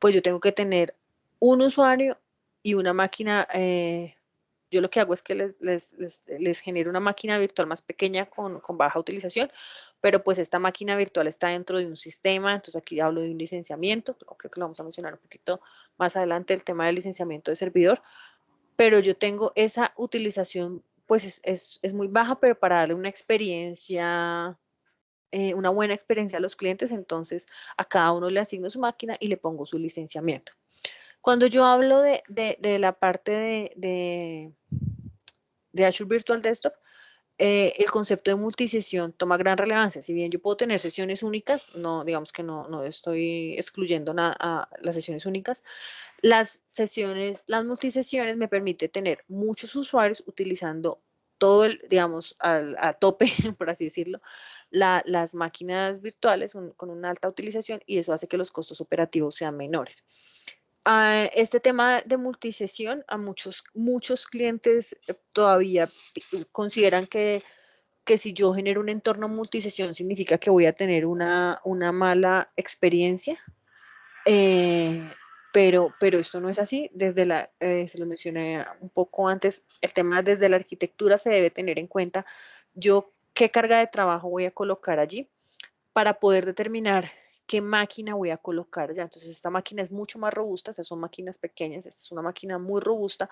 pues yo tengo que tener un usuario y una máquina. Yo lo que hago es que les genero una máquina virtual más pequeña con baja utilización, pero pues esta máquina virtual está dentro de un sistema, entonces aquí hablo de un licenciamiento, creo que lo vamos a mencionar un poquito más adelante, el tema del licenciamiento de servidor, pero yo tengo esa utilización, pues es muy baja, pero para darle una experiencia una buena experiencia a los clientes, entonces a cada uno le asigno su máquina y le pongo su licenciamiento. Cuando yo hablo de la parte de Azure Virtual Desktop, el concepto de multisesión toma gran relevancia. Si bien yo puedo tener sesiones únicas, no, digamos que no estoy excluyendo a las sesiones únicas, las multisesiones me permite tener muchos usuarios utilizando todo digamos, a tope, por así decirlo, las máquinas virtuales con una alta utilización y eso hace que los costos operativos sean menores. Este tema de multisesión a muchos clientes todavía consideran que si yo genero un entorno multisesión significa que voy a tener una mala experiencia, eh, pero esto no es así. Se lo mencioné un poco antes, el tema desde la arquitectura se debe tener en cuenta yo qué carga de trabajo voy a colocar allí para poder determinar qué máquina voy a colocar ya. Entonces, esta máquina es mucho más robusta, estas son máquinas pequeñas, esta es una máquina muy robusta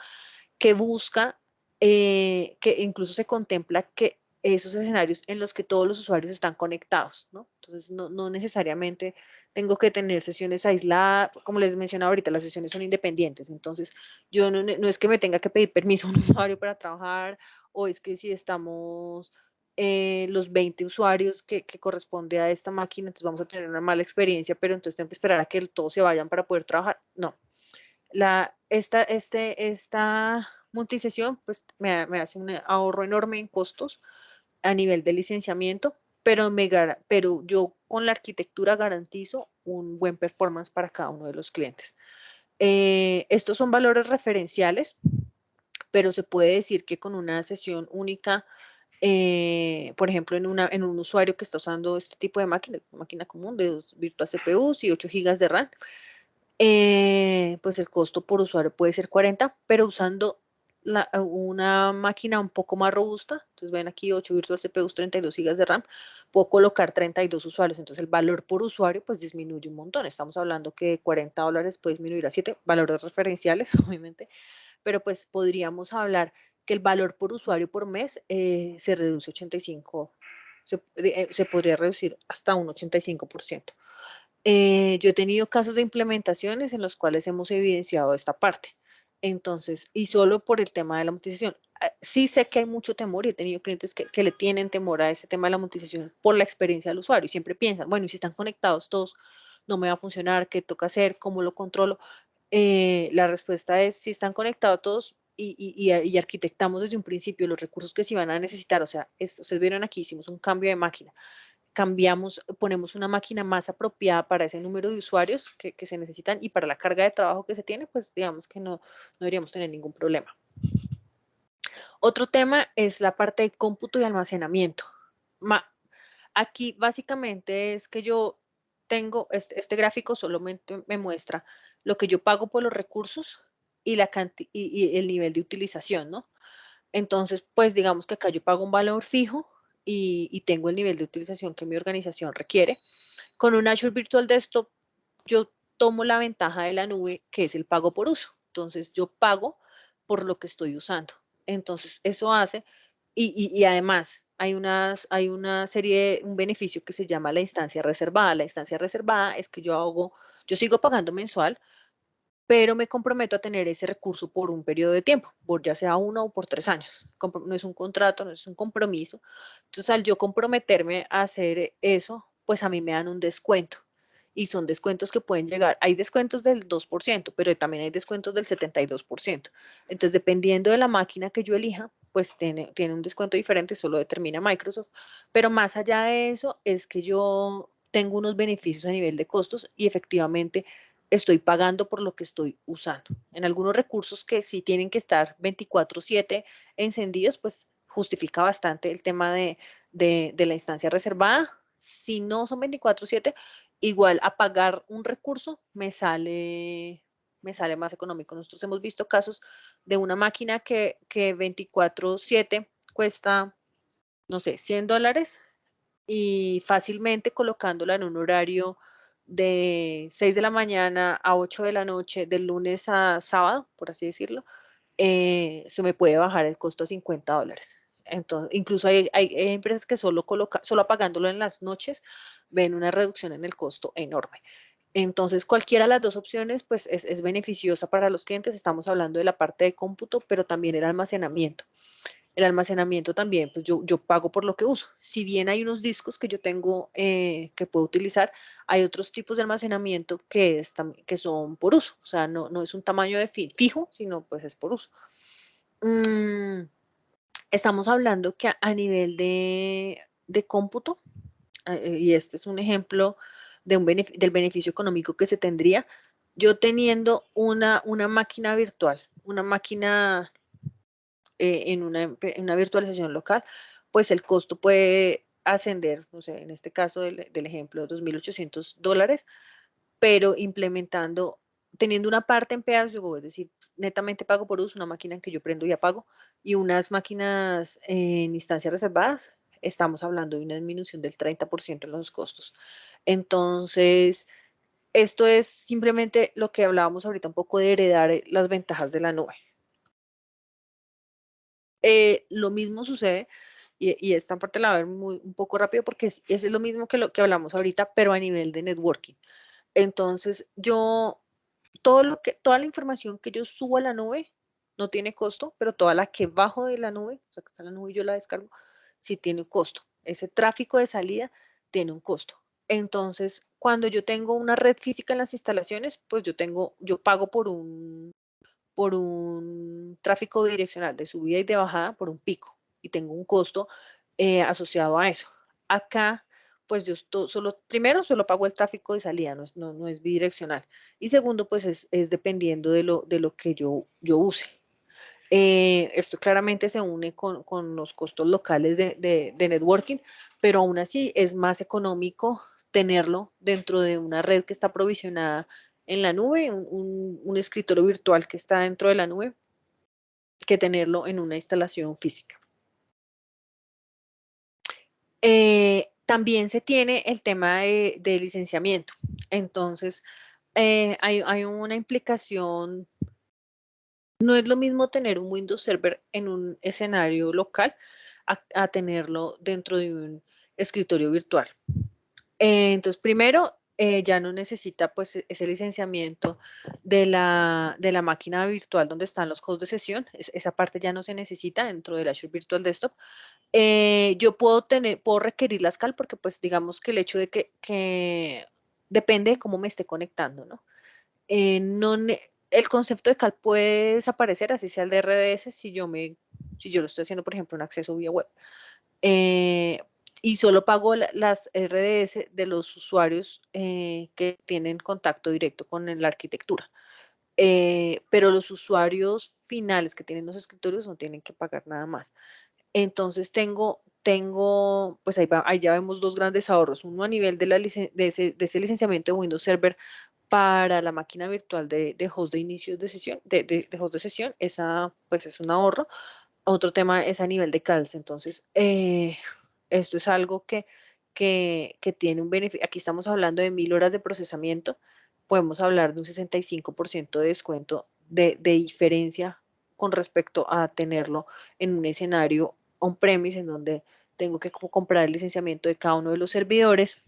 que busca, que incluso se contempla que esos escenarios en los que todos los usuarios están conectados, ¿no? Entonces, no necesariamente tengo que tener sesiones aisladas, como les mencionaba ahorita, las sesiones son independientes, entonces yo no es que me tenga que pedir permiso a un usuario para trabajar, o es que si estamos los 20 usuarios que corresponde a esta máquina, entonces vamos a tener una mala experiencia, pero entonces tengo que esperar a que todos se vayan para poder trabajar. No, esta multisesión pues me hace un ahorro enorme en costos a nivel de licenciamiento, pero yo con la arquitectura garantizo un buen performance para cada uno de los clientes. Estos son valores referenciales, pero se puede decir que con una sesión única, por ejemplo, en un usuario que está usando este tipo de máquina común de 2 virtual CPUs y 8 gigas de RAM, pues el costo por usuario puede ser 40, pero usando una máquina un poco más robusta, entonces ven aquí 8 virtual CPUs, 32 gigas de RAM, puedo colocar 32 usuarios, entonces el valor por usuario pues disminuye un montón, estamos hablando que de $40 puede disminuir a 7 valores referenciales, obviamente, pero pues podríamos hablar que el valor por usuario por mes se reduce 85, se podría reducir hasta un 85%. Yo he tenido casos de implementaciones en los cuales hemos evidenciado esta parte. Entonces, y solo por el tema de la monetización. Sí sé que hay mucho temor y he tenido clientes que le tienen temor a ese tema de la monetización por la experiencia del usuario y siempre piensan, bueno, y si están conectados todos, no me va a funcionar, ¿qué toca hacer? ¿Cómo lo controlo? La respuesta es, si están conectados todos y arquitectamos desde un principio los recursos que se van a necesitar, o sea, ustedes vieron aquí, hicimos un cambio de máquina, ponemos una máquina más apropiada para ese número de usuarios que se necesitan y para la carga de trabajo que se tiene, pues digamos que no deberíamos tener ningún problema. Otro tema es la parte de cómputo y almacenamiento. Aquí básicamente es que yo tengo, este gráfico solamente me muestra lo que yo pago por los recursos y, y el nivel de utilización, ¿no? Entonces, pues digamos que acá yo pago un valor fijo y tengo el nivel de utilización que mi organización requiere. Con un Azure Virtual Desktop, yo tomo la ventaja de la nube, que es el pago por uso. Entonces, yo pago por lo que estoy usando. Entonces, eso hace, y además, hay una serie, un beneficio que se llama la instancia reservada. La instancia reservada es que yo sigo pagando mensual, pero me comprometo a tener ese recurso por un periodo de tiempo, por ya sea 1 o por 3 años. No es un contrato, no es un compromiso. Entonces, al yo comprometerme a hacer eso, pues a mí me dan un descuento. Y son descuentos que pueden llegar, hay descuentos del 2%, pero también hay descuentos del 72%. Entonces, dependiendo de la máquina que yo elija, pues tiene un descuento diferente, solo determina Microsoft. Pero más allá de eso, es que yo tengo unos beneficios a nivel de costos y efectivamente estoy pagando por lo que estoy usando. En algunos recursos que sí tienen que estar 24/7 encendidos, pues justifica bastante el tema de la instancia reservada. Si no son 24/7, igual a pagar un recurso me sale más económico. Nosotros hemos visto casos de una máquina que 24/7 cuesta, no sé, $100 y fácilmente colocándola en un horario de 6 de la mañana a 8 de la noche, del lunes a sábado, por así decirlo, se me puede bajar el costo a $50. Entonces, incluso hay empresas que solo apagándolo en las noches ven una reducción en el costo enorme. Entonces, cualquiera de las dos opciones, pues es beneficiosa para los clientes. Estamos hablando de la parte de cómputo, pero también el almacenamiento. El almacenamiento también, pues yo pago por lo que uso. Si bien hay unos discos que yo tengo que puedo utilizar, hay otros tipos de almacenamiento que son por uso. O sea, no es un tamaño fijo, sino pues es por uso. Estamos hablando que a nivel de cómputo, y este es un ejemplo del beneficio económico que se tendría, yo teniendo una máquina virtual, una máquina en una virtualización local, pues el costo puede ascender, o sea, en este caso del ejemplo, $2.800, pero implementando, teniendo una parte en pay-as-you-go, es decir, netamente pago por uso, una máquina en que yo prendo y apago, y unas máquinas en instancias reservadas, estamos hablando de una disminución del 30% en los costos. Entonces, esto es simplemente lo que hablábamos ahorita un poco de heredar las ventajas de la nube. Lo mismo sucede, y esta parte la voy a ver un poco rápido porque es lo mismo que lo que hablamos ahorita, pero a nivel de networking. Entonces, toda la información que yo subo a la nube no tiene costo, pero toda la que bajo de la nube, o sea, que está en la nube y yo la descargo, sí tiene un costo. Ese tráfico de salida tiene un costo. Entonces, cuando yo tengo una red física en las instalaciones, pues yo pago por un tráfico bidireccional de subida y de bajada por un pico y tengo un costo asociado a eso. Acá, pues yo primero solo pago el tráfico de salida, no es bidireccional. Y segundo, pues es dependiendo de lo que yo use. Esto claramente se une con los costos locales de networking, pero aún así es más económico tenerlo dentro de una red que está provisionada en la nube, un escritorio virtual que está dentro de la nube, que tenerlo en una instalación física. También se tiene el tema de licenciamiento. Entonces, hay una implicación. No es lo mismo tener un Windows Server en un escenario local a tenerlo dentro de un escritorio virtual. Entonces, primero, ya no necesita pues ese licenciamiento de la máquina virtual donde están los hosts de sesión. Esa parte ya no se necesita dentro del Azure Virtual Desktop. Yo puedo requerir la SCAL porque pues digamos que el hecho de que depende de cómo me esté conectando, ¿no? No el concepto de CAL puede desaparecer, así sea el de RDS, si yo lo estoy haciendo, por ejemplo, un acceso vía web. Y solo pago las RDS de los usuarios que tienen contacto directo con la arquitectura. Pero los usuarios finales que tienen los escritorios no tienen que pagar nada más. Entonces pues ahí ya vemos dos grandes ahorros. Uno a nivel de ese licenciamiento de Windows Server para la máquina virtual de host de inicio de sesión, de host de sesión, esa pues es un ahorro. Otro tema es a nivel de calce. Entonces, esto es algo que tiene un beneficio. Aquí estamos hablando de 1.000 horas de procesamiento. Podemos hablar de un 65% de descuento de diferencia con respecto a tenerlo en un escenario on-premise en donde tengo que comprar el licenciamiento de cada uno de los servidores,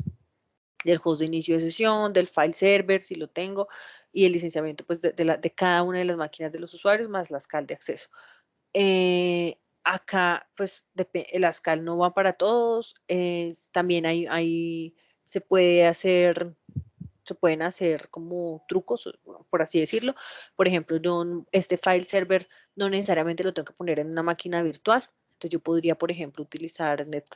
del host de inicio de sesión, del file server, si lo tengo, y el licenciamiento pues, de cada una de las máquinas de los usuarios, más la SCAL de acceso. Acá, pues, el ASCAL no va para todos. También se se pueden hacer como trucos, por así decirlo. Por ejemplo, este file server no necesariamente lo tengo que poner en una máquina virtual. Entonces, yo podría, por ejemplo, utilizar Net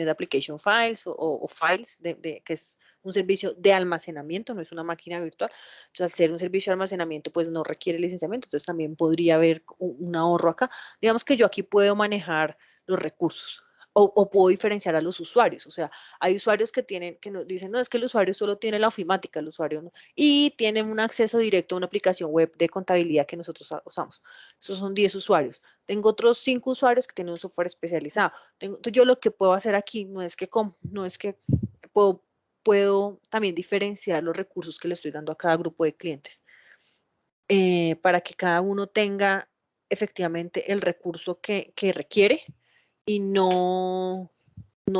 Application Files o Files, que es un servicio de almacenamiento, no es una máquina virtual. Entonces, al ser un servicio de almacenamiento, pues no requiere licenciamiento. Entonces, también podría haber un ahorro acá. Digamos que yo aquí puedo manejar los recursos o puedo diferenciar a los usuarios. O sea, hay usuarios que nos dicen, no, es que el usuario solo tiene la ofimática, el usuario no, y tienen un acceso directo a una aplicación web de contabilidad que nosotros usamos. Esos son 10 usuarios. Tengo otros 5 usuarios que tienen un software especializado. Entonces, yo lo que puedo hacer aquí no es que puedo también diferenciar los recursos que le estoy dando a cada grupo de clientes para que cada uno tenga efectivamente el recurso que requiere y no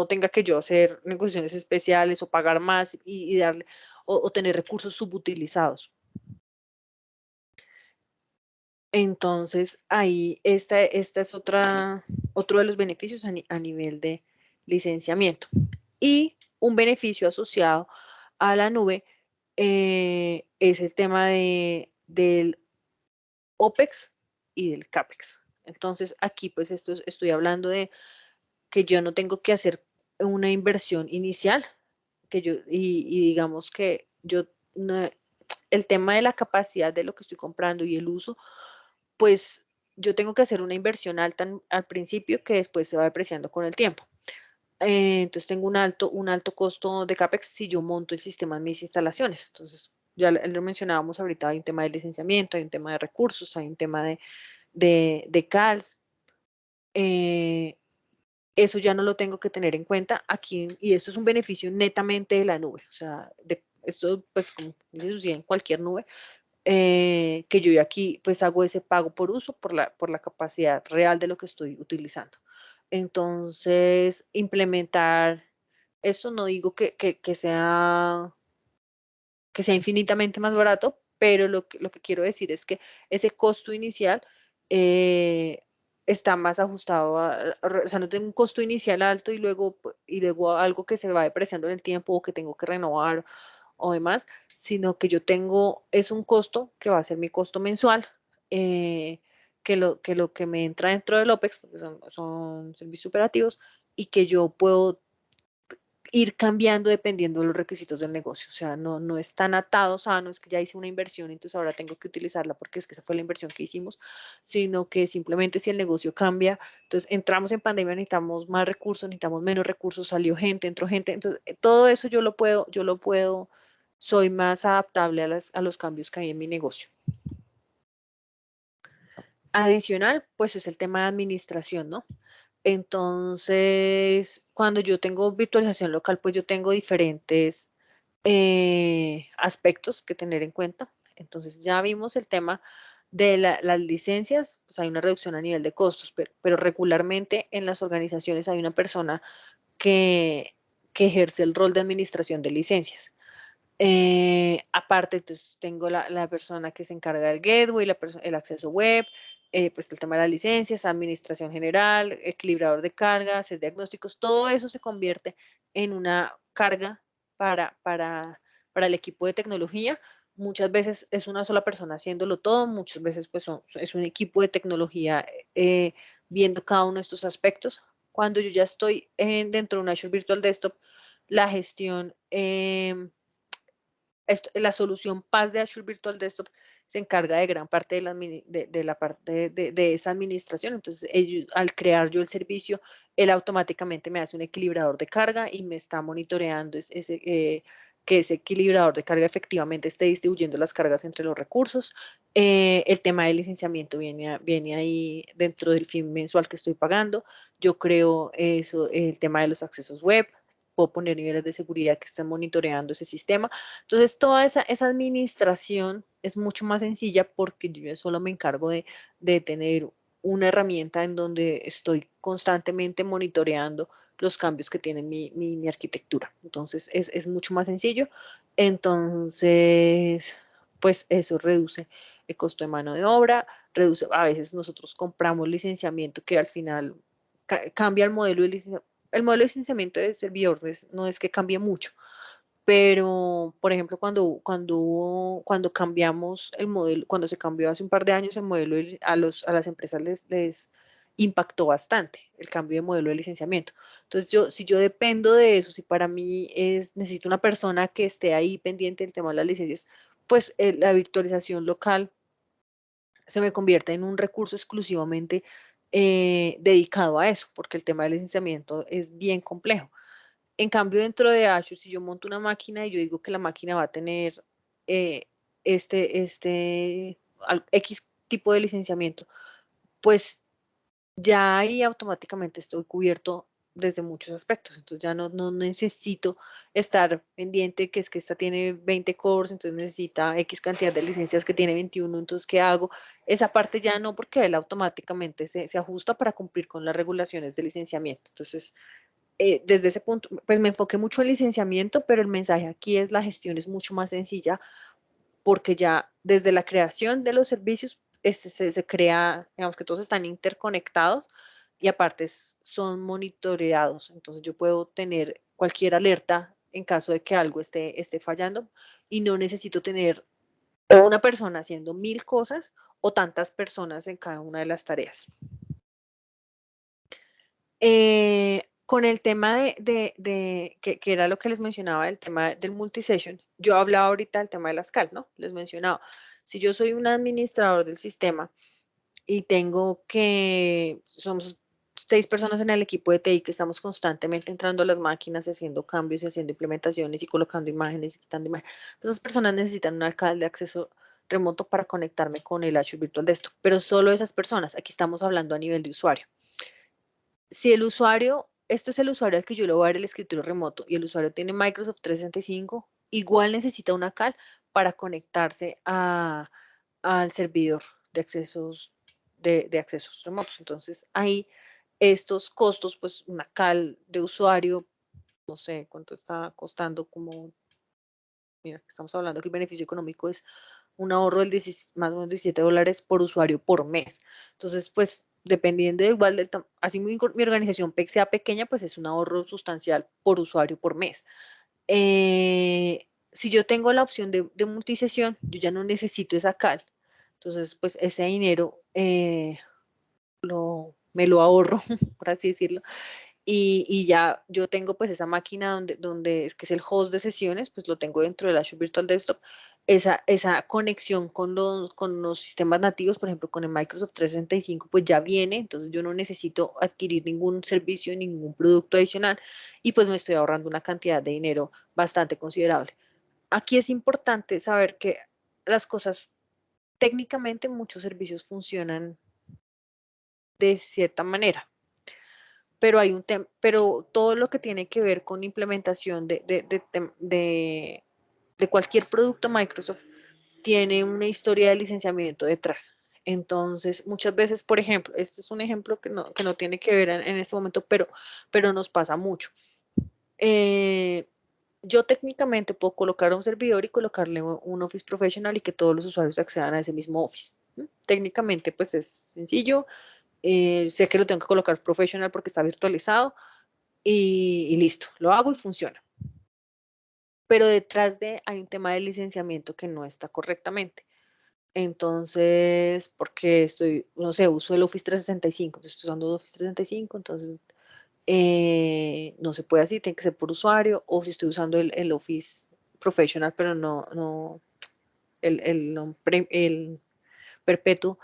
tenga que yo hacer negociaciones especiales o pagar más y darle o tener recursos subutilizados. Entonces, ahí esta es otro de los beneficios a nivel de licenciamiento. Y un beneficio asociado a la nube es el tema del OPEX y del CAPEX. Entonces, aquí pues estoy hablando de que yo no tengo que hacer una inversión inicial, y digamos que yo, el tema de la capacidad de lo que estoy comprando y el uso, pues yo tengo que hacer una inversión alta al principio que después se va depreciando con el tiempo. Entonces tengo un alto costo de CAPEX si yo monto el sistema en mis instalaciones. Entonces, ya lo mencionábamos ahorita, hay un tema de licenciamiento, hay un tema de recursos, hay un tema de CALS. Eso ya no lo tengo que tener en cuenta aquí, y esto es un beneficio netamente de la nube. O sea, esto, pues, como dice Lucía, en cualquier nube, que yo aquí pues hago ese pago por uso, por la capacidad real de lo que estoy utilizando. Entonces, implementar esto, no digo que sea infinitamente más barato, pero lo que quiero decir es que ese costo inicial eh, está más ajustado o sea, no tengo un costo inicial alto y luego algo que se va depreciando en el tiempo o que tengo que renovar o demás, sino que yo tengo, es un costo que va a ser mi costo mensual, que lo que me entra dentro del OPEX, porque son servicios operativos, y que yo puedo ir cambiando dependiendo de los requisitos del negocio. O sea, no es tan atado, o no es que ya hice una inversión, entonces ahora tengo que utilizarla porque es que esa fue la inversión que hicimos, sino que simplemente si el negocio cambia, entonces entramos en pandemia, necesitamos más recursos, necesitamos menos recursos, salió gente, entró gente, entonces todo eso yo lo puedo, soy más adaptable a los cambios que hay en mi negocio. Adicional, pues es el tema de administración, ¿no? Entonces, cuando yo tengo virtualización local, pues yo tengo diferentes aspectos que tener en cuenta. Entonces, ya vimos el tema de las licencias, pues hay una reducción a nivel de costos, pero regularmente en las organizaciones hay una persona que, que ejerce el rol de administración de licencias. Aparte, entonces tengo la persona que se encarga del gateway, el acceso web, pues el tema de las licencias, administración general, equilibrador de carga, hacer diagnósticos, todo eso se convierte en una carga para el equipo de tecnología. Muchas veces es una sola persona haciéndolo todo, muchas veces pues es un equipo de tecnología viendo cada uno de estos aspectos. Cuando yo ya estoy dentro de un Azure Virtual Desktop, la gestión la solución PaaS de Azure Virtual Desktop se encarga de gran parte de la parte de esa administración. Entonces, al crear yo el servicio, él automáticamente me hace un equilibrador de carga y me está monitoreando que ese equilibrador de carga efectivamente esté distribuyendo las cargas entre los recursos. El tema del licenciamiento viene ahí dentro del fin mensual que estoy pagando. Yo creo eso, el tema de los accesos web. Puedo poner niveles de seguridad que estén monitoreando ese sistema. Entonces, toda esa administración es mucho más sencilla porque yo solo me encargo de tener una herramienta en donde estoy constantemente monitoreando los cambios que tiene mi arquitectura. Entonces, es mucho más sencillo. Entonces, pues eso reduce el costo de mano de obra, reduce, a veces nosotros compramos licenciamiento que al final cambia el modelo de licenciamiento. El modelo de licenciamiento de servidor no es que cambie mucho, pero, por ejemplo, cuando cambiamos el modelo, cuando se cambió hace un par de años el modelo a las empresas les impactó bastante el cambio de modelo de licenciamiento. Entonces, si yo dependo de eso, si para mí necesito una persona que esté ahí pendiente del tema de las licencias, pues la virtualización local se me convierte en un recurso exclusivamente dedicado a eso, porque el tema del licenciamiento es bien complejo. En cambio, dentro de Azure, si yo monto una máquina y yo digo que la máquina va a tener eh, X tipo de licenciamiento, pues ya ahí automáticamente estoy cubierto desde muchos aspectos. Entonces ya no necesito estar pendiente que es que esta tiene 20 cores, entonces necesita X cantidad de licencias que tiene 21, entonces ¿qué hago? Esa parte ya no, porque él automáticamente se ajusta para cumplir con las regulaciones de licenciamiento. Entonces, desde ese punto, pues me enfoqué mucho en licenciamiento, pero el mensaje aquí es la gestión es mucho más sencilla porque ya desde la creación de los servicios se crea, digamos que todos están interconectados y aparte son monitoreados. Entonces yo puedo tener cualquier alerta en caso de que algo esté fallando y no necesito tener o una persona haciendo 1000 cosas o tantas personas en cada una de las tareas. Con el tema que era lo que les mencionaba, el tema del multisession, yo hablaba ahorita del tema de las CAL, ¿no? Les mencionaba, si yo soy un administrador del sistema y tengo somos 6 personas en el equipo de TI que estamos constantemente entrando a las máquinas y haciendo cambios y haciendo implementaciones y colocando imágenes y quitando imágenes, esas personas necesitan un alcalde de acceso remoto para conectarme con el Azure Virtual Desktop, pero solo esas personas, aquí estamos hablando a nivel de usuario. Si el usuario, esto es el usuario al que yo le voy a dar el escritorio remoto y el usuario tiene Microsoft 365, igual necesita una CAL para conectarse al servidor de accesos, de accesos remotos. Entonces, ahí estos costos, pues una CAL de usuario, no sé cuánto está costando, como, mira, estamos hablando que el beneficio económico es un ahorro del más o menos $17 por usuario por mes. Entonces, pues, dependiendo de igual así mi organización sea pequeña, pues es un ahorro sustancial por usuario por mes. Si yo tengo la opción de multisesión, yo ya no necesito esa CAL. Entonces, pues ese dinero me lo ahorro, por así decirlo, y ya yo tengo pues esa máquina donde es que es el host de sesiones, pues lo tengo dentro del Azure Virtual Desktop. Esa conexión con los sistemas nativos, por ejemplo, con el Microsoft 365, pues ya viene, entonces yo no necesito adquirir ningún servicio, ningún producto adicional y pues me estoy ahorrando una cantidad de dinero bastante considerable. Aquí es importante saber que las cosas, técnicamente muchos servicios funcionan de cierta manera, pero pero todo lo que tiene que ver con implementación de cualquier producto Microsoft tiene una historia de licenciamiento detrás. Entonces, muchas veces, por ejemplo, este es un ejemplo que no tiene que ver en este momento, pero nos pasa mucho. Yo técnicamente puedo colocar un servidor y colocarle un Office Professional y que todos los usuarios accedan a ese mismo Office. Técnicamente, pues es sencillo. Sé que lo tengo que colocar professional porque está virtualizado y listo, lo hago y funciona. Pero detrás hay un tema de licenciamiento que no está correctamente. Entonces, porque no sé, uso el Office 365, entonces estoy usando Office 365, entonces no se puede así, tiene que ser por usuario, o si estoy usando el Office Professional, pero no el perpetuo,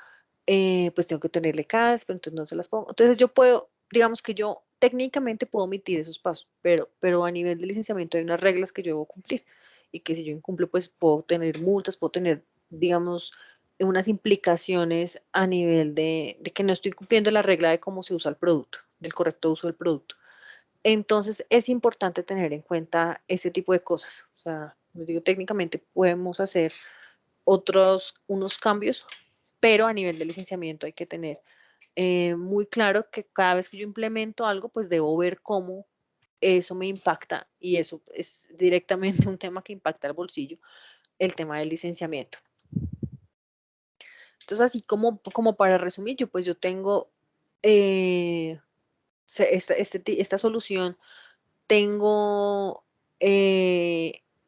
pues tengo que tenerle CAS, pero entonces no se las pongo. Entonces yo puedo, digamos que yo técnicamente puedo omitir esos pasos, pero a nivel de licenciamiento hay unas reglas que yo debo cumplir y que si yo incumplo, pues puedo tener multas, puedo tener, digamos, unas implicaciones a nivel de que no estoy cumpliendo la regla de cómo se usa el producto, del correcto uso del producto. Entonces es importante tener en cuenta ese tipo de cosas. O sea, les digo, técnicamente podemos hacer unos cambios, pero a nivel de licenciamiento hay que tener muy claro que cada vez que yo implemento algo, pues debo ver cómo eso me impacta y eso es directamente un tema que impacta al bolsillo, el tema del licenciamiento. Entonces, así como para resumir, yo tengo esta solución, tengo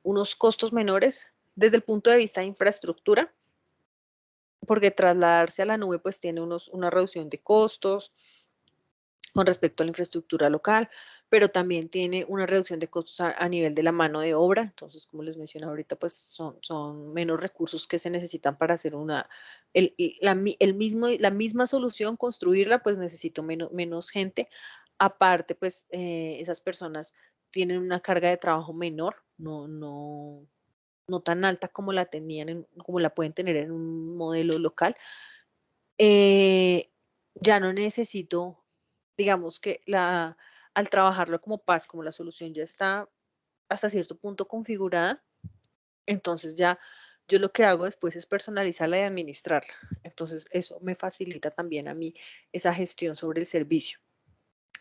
unos costos menores desde el punto de vista de infraestructura, porque trasladarse a la nube pues tiene una reducción de costos con respecto a la infraestructura local, pero también tiene una reducción de costos a nivel de la mano de obra. Entonces, como les mencioné ahorita, pues son menos recursos que se necesitan para hacer la misma solución, construirla, pues necesito menos gente. Aparte, pues esas personas tienen una carga de trabajo menor, no tan alta como como la pueden tener en un modelo local. Ya no necesito, digamos que al trabajarlo como PaaS, como la solución ya está hasta cierto punto configurada, entonces ya yo lo que hago después es personalizarla y administrarla. Entonces eso me facilita también a mí esa gestión sobre el servicio.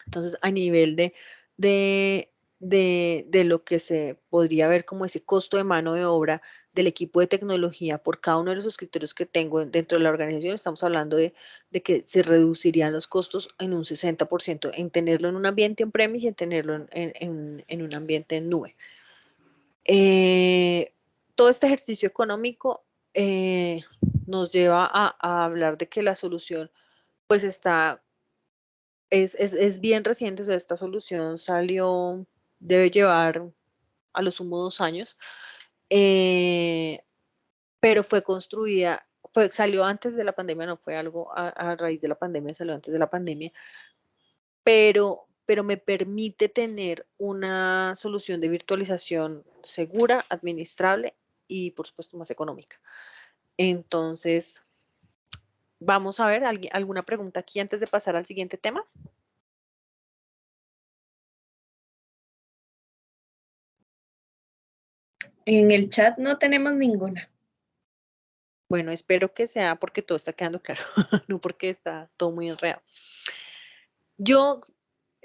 Entonces, a nivel de, de lo que se podría ver como ese costo de mano de obra del equipo de tecnología por cada uno de los escritorios que tengo dentro de la organización, estamos hablando de que se reducirían los costos en un 60% en tenerlo en un ambiente on-premise y en tenerlo en un ambiente en nube. Todo este ejercicio económico nos lleva a hablar de que la solución pues es bien reciente, o sea, esta solución salió, debe llevar a lo sumo 2 años, eh, pero fue construida, salió antes de la pandemia, no fue algo a raíz de la pandemia, salió antes de la pandemia, pero me permite tener una solución de virtualización segura, administrable y, por supuesto, más económica. Entonces, vamos a ver, ¿alguna pregunta aquí antes de pasar al siguiente tema? En el chat no tenemos ninguna. Bueno, espero que sea porque todo está quedando claro, no porque está todo muy enredado. Yo,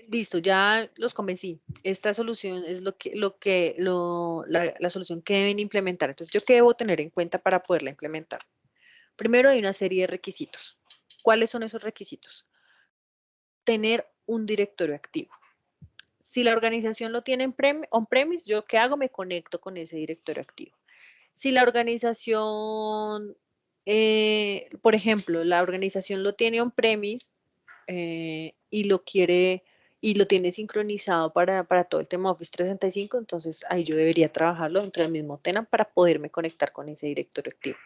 listo, ya los convencí. Esta solución es la solución que deben implementar. Entonces, ¿yo qué debo tener en cuenta para poderla implementar? Primero hay una serie de requisitos. ¿Cuáles son esos requisitos? Tener un directorio activo. Si la organización lo tiene on-premise, ¿yo qué hago? Me conecto con ese directorio activo. Si la organización, por ejemplo, la organización lo tiene on-premise y lo quiere y lo tiene sincronizado para todo el tema Office 365, entonces ahí yo debería trabajarlo dentro del mismo tenant para poderme conectar con ese directorio activo.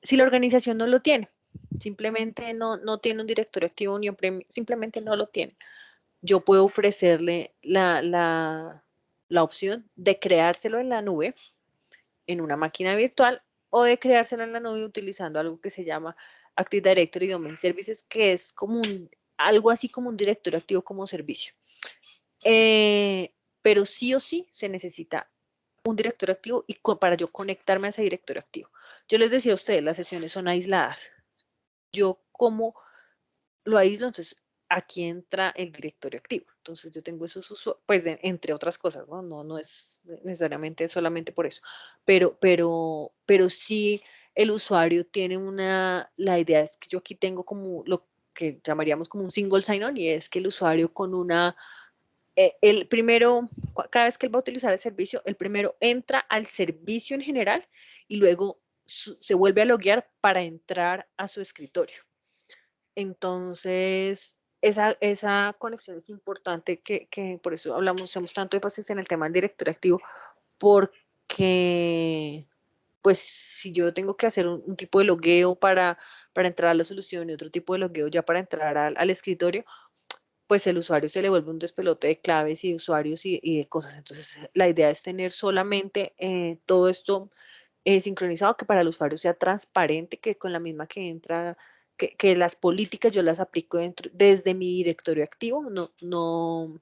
Si la organización no lo tiene, simplemente no tiene un directorio activo ni on-premise, simplemente no lo tiene, yo puedo ofrecerle la opción de creárselo en la nube en una máquina virtual o de creársela en la nube utilizando algo que se llama Active Directory Domain Services, que es como algo así como un directorio activo como servicio. Pero sí o sí se necesita un directorio activo y para yo conectarme a ese directorio activo. Yo les decía a ustedes, las sesiones son aisladas. Yo como lo aíslo, entonces aquí entra el directorio activo. Entonces yo tengo esos usuarios, pues entre otras cosas, ¿no? No es necesariamente solamente por eso, pero sí el usuario tiene la idea es que yo aquí tengo como lo que llamaríamos como un single sign-on y es que el usuario con el primero, cada vez que él va a utilizar el servicio, el primero entra al servicio en general y luego se vuelve a loguear para entrar a su escritorio. Entonces, esa conexión es importante que por eso hacemos tanto énfasis en el tema del directorio activo, porque pues si yo tengo que hacer un tipo de logueo para entrar a la solución y otro tipo de logueo ya para entrar al escritorio, pues el usuario se le vuelve un despelote de claves y de usuarios y de cosas. Entonces, la idea es tener solamente todo esto sincronizado, que para el usuario sea transparente, que con la misma que entra, que las políticas yo las aplico desde mi directorio activo, no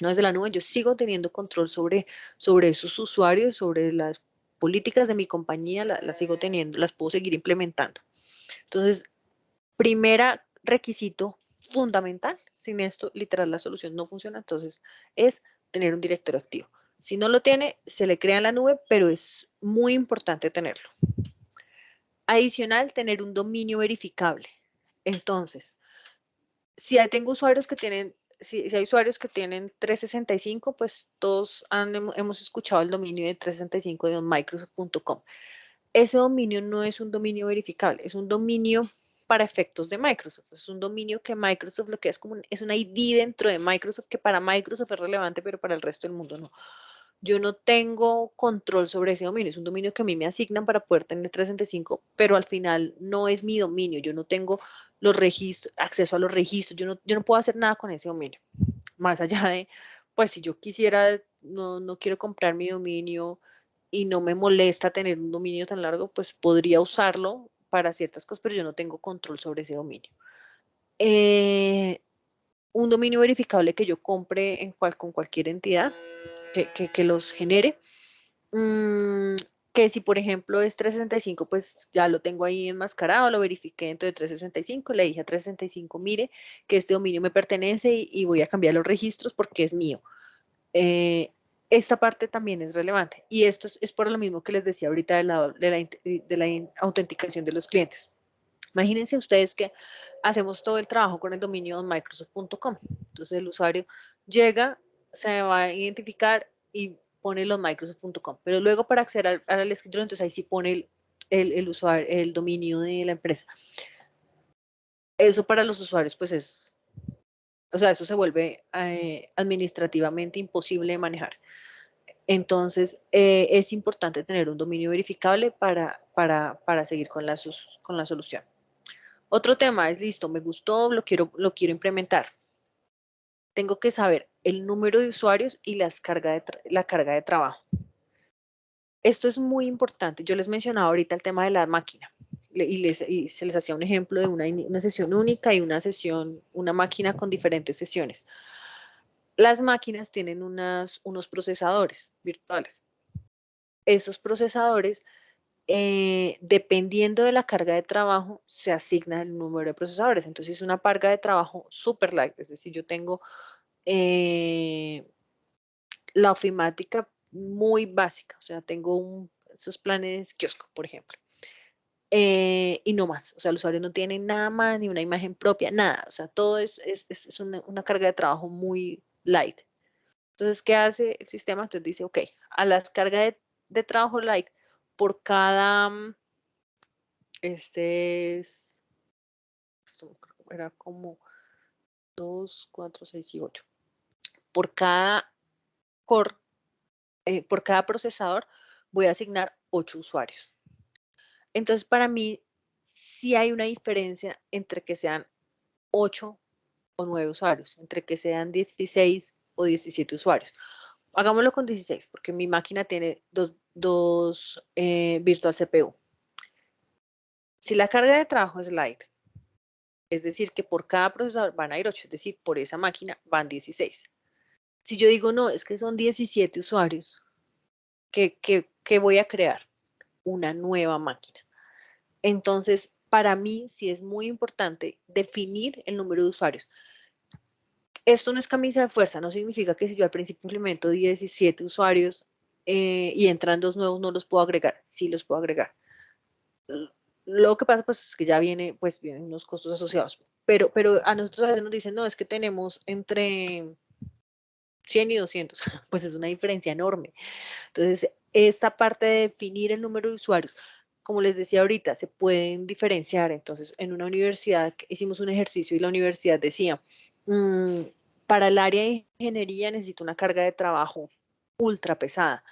desde la nube, yo sigo teniendo control sobre esos usuarios, sobre las políticas de mi compañía, las sigo teniendo, las puedo seguir implementando. Entonces, primera requisito fundamental, sin esto literal la solución no funciona, entonces es tener un directorio activo. Si no lo tiene, se le crea en la nube, pero es muy importante tenerlo. Adicional, tener un dominio verificable. Entonces, si tengo usuarios que tienen, si hay usuarios que tienen 365, pues todos hemos escuchado el dominio de 365 de microsoft.com. Ese dominio no es un dominio verificable, es un dominio para efectos de Microsoft. Es un dominio que Microsoft lo que es como es una ID dentro de Microsoft que para Microsoft es relevante, pero para el resto del mundo no. Yo no tengo control sobre ese dominio, es un dominio que a mí me asignan para poder tener 365, pero al final no es mi dominio, yo no tengo los registros, acceso a los registros, yo no puedo hacer nada con ese dominio. Más allá de, pues si yo quisiera, no quiero comprar mi dominio y no me molesta tener un dominio tan largo, pues podría usarlo para ciertas cosas, pero yo no tengo control sobre ese dominio. un dominio verificable que yo compre con cualquier entidad que los genere. Que si, por ejemplo, es 365, pues ya lo tengo ahí enmascarado, lo verifiqué dentro de 365, le dije a 365, mire, que este dominio me pertenece y voy a cambiar los registros porque es mío. Esta parte también es relevante y esto es por lo mismo que les decía ahorita de la autenticación de los clientes. Imagínense ustedes que hacemos todo el trabajo con el dominio microsoft.com. Entonces el usuario llega, se va a identificar y pone los microsoft.com, pero luego para acceder al escritorio, entonces ahí sí pone el usuario, el dominio de la empresa. Eso para los usuarios, pues o sea, eso se vuelve administrativamente imposible de manejar. Entonces, es importante tener un dominio verificable para seguir con con la solución. Otro tema es, listo, me gustó, lo quiero implementar. Tengo que saber el número de usuarios y la carga de trabajo. Esto es muy importante. Yo les mencionaba ahorita el tema de la máquina y se les hacía un ejemplo de una sesión única y una máquina con diferentes sesiones. Las máquinas tienen unos procesadores virtuales. Esos procesadores, dependiendo de la carga de trabajo, se asigna el número de procesadores. Entonces, es una carga de trabajo super light. Es decir, yo tengo la ofimática muy básica. O sea, tengo esos planes kiosco, por ejemplo. Y no más. O sea, el usuario no tiene nada más, ni una imagen propia, nada. O sea, todo es una carga de trabajo muy light. Entonces, ¿qué hace el sistema? Entonces dice, ok, a las cargas de trabajo light, por cada, esto era como 2, 4, 6 y 8. Por cada core, por cada procesador, voy a asignar 8 usuarios. Entonces, para mí, sí hay una diferencia entre que sean 8 o 9 usuarios, entre que sean 16 o 17 usuarios. Hagámoslo con 16, porque mi máquina tiene dos virtual CPU. Si la carga de trabajo es light, es decir, que por cada procesador van a ir 8, es decir, por esa máquina van 16. Si yo digo, no, es que son 17 usuarios, ¿qué voy a crear? Una nueva máquina. Entonces, para mí sí es muy importante definir el número de usuarios. Esto no es camisa de fuerza, no significa que si yo al principio implemento 17 usuarios y entran 2 nuevos, no los puedo agregar. Sí los puedo agregar. Lo que pasa pues es que ya vienen unos costos asociados. Pero a nosotros a veces nos dicen, no, es que tenemos entre 100 y 200. Pues es una diferencia enorme. Entonces, esta parte de definir el número de usuarios, como les decía ahorita, se pueden diferenciar. Entonces, en una universidad hicimos un ejercicio y la universidad decía, para el área de ingeniería necesito una carga de trabajo ultra pesada.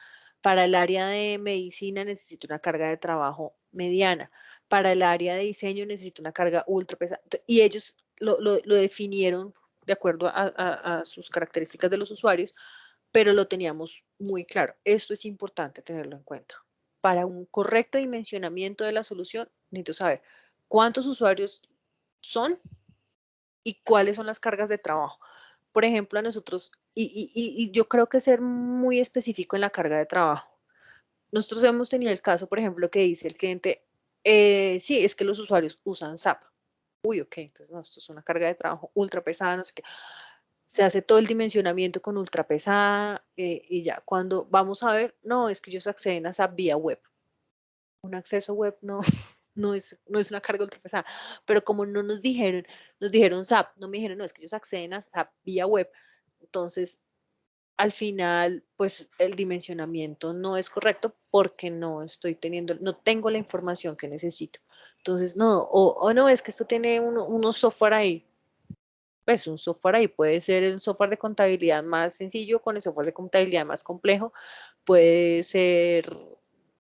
Para el área de medicina necesito una carga de trabajo mediana. Para el área de diseño necesito una carga ultra pesada. Y ellos lo definieron de acuerdo a sus características de los usuarios, pero lo teníamos muy claro. Esto es importante tenerlo en cuenta. Para un correcto dimensionamiento de la solución, necesito saber cuántos usuarios son y cuáles son las cargas de trabajo. Por ejemplo, a nosotros, y yo creo que ser muy específico en la carga de trabajo. Nosotros hemos tenido el caso, por ejemplo, que dice el cliente, sí, es que los usuarios usan SAP. Uy, ok, entonces no, esto es una carga de trabajo ultra pesada, no sé qué. Se hace todo el dimensionamiento con ultra pesada y ya cuando vamos a ver, no, es que ellos acceden a SAP vía web. Un acceso web no, no es una carga ultra pesada, pero como no nos dijeron SAP, no me dijeron, no, es que ellos acceden a SAP vía web, entonces al final, pues el dimensionamiento no es correcto porque no tengo la información que necesito. Entonces, no, o no, es que esto tiene unos software ahí. Pues un software ahí puede ser el software de contabilidad más sencillo con el software de contabilidad más complejo. Puede ser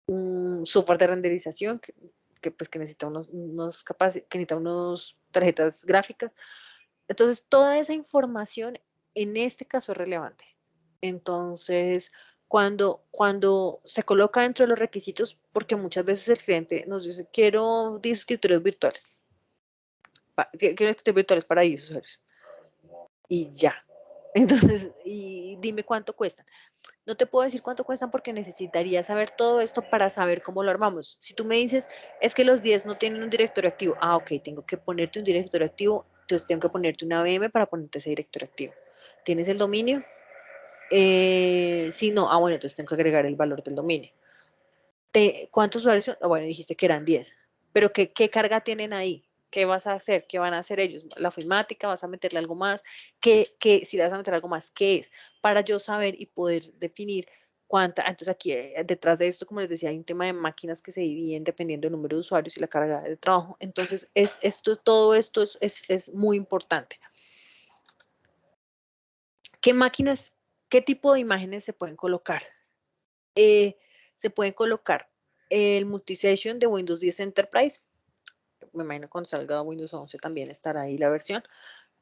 un software de renderización pues, que necesita que necesita unos tarjetas gráficas. Entonces, toda esa información en este caso es relevante. Entonces, cuando se coloca dentro de los requisitos, porque muchas veces el cliente nos dice, quiero 10 escritorios virtuales. Quiero escritorios virtuales para 10 usuarios. y ya. Entonces, y dime cuánto cuestan. No te puedo decir cuánto cuestan porque necesitaría saber todo esto para saber cómo lo armamos. Si tú me dices, es que los 10 no tienen un directorio activo, ok, tengo que ponerte un directorio activo, entonces tengo que ponerte una VM para ponerte ese directorio activo. ¿Tienes el dominio? Si no, bueno, entonces tengo que agregar el valor del dominio. ¿Cuántos usuarios son? Bueno, dijiste que eran 10, pero ¿qué carga tienen ahí? ¿Qué vas a hacer? ¿Qué van a hacer ellos? ¿La ofimática? ¿Vas a meterle algo más? Si le vas a meter algo más, qué es? Para yo saber y poder definir cuánta. Entonces aquí detrás de esto, como les decía, hay un tema de máquinas que se dividen dependiendo del número de usuarios y la carga de trabajo. Entonces, todo esto es muy importante. ¿Qué máquinas, qué tipo de imágenes se pueden colocar? Se pueden colocar el multisession de Windows 10 Enterprise. Me imagino cuando salga Windows 11 también estará ahí la versión.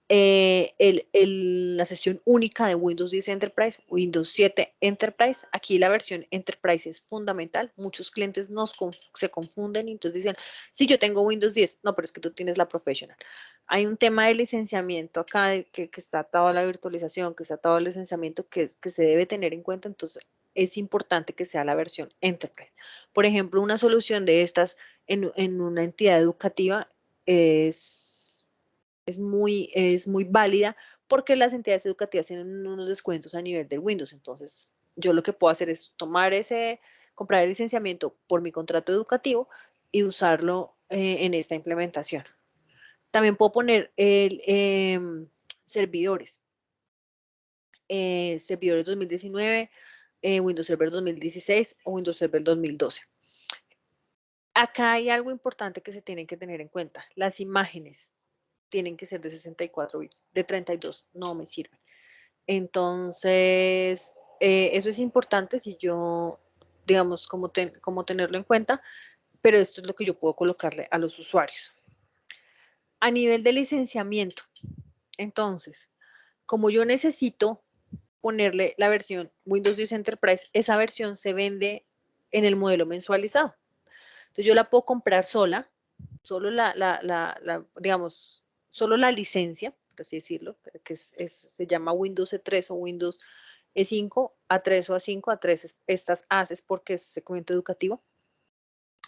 La sesión única de Windows 10 Enterprise, Windows 7 Enterprise. Aquí la versión Enterprise es fundamental. Muchos clientes se confunden y entonces dicen, sí, yo tengo Windows 10. No, pero es que tú tienes la Professional. Hay un tema de licenciamiento acá que está atado a la virtualización, que está atado al licenciamiento que se debe tener en cuenta. Entonces, es importante que sea la versión Enterprise. Por ejemplo, una solución de estas en una entidad educativa es muy válida porque las entidades educativas tienen unos descuentos a nivel de Windows. Entonces, yo lo que puedo hacer es comprar el licenciamiento por mi contrato educativo y usarlo en esta implementación. También puedo poner servidores. Servidores 2019, Windows Server 2016 o Windows Server 2012. Acá hay algo importante que se tienen que tener en cuenta. Las imágenes tienen que ser de 64 bits, de 32 no me sirven. Entonces, eso es importante si yo, digamos, como tenerlo en cuenta, pero esto es lo que yo puedo colocarle a los usuarios. A nivel de licenciamiento, entonces, como yo necesito ponerle la versión Windows 10 Enterprise, esa versión se vende en el modelo mensualizado. Entonces, yo la puedo comprar sola, solo digamos, solo la licencia, por así decirlo, que se llama Windows E3 o Windows E5, A3 o A5, A3 estas haces porque es segmento educativo.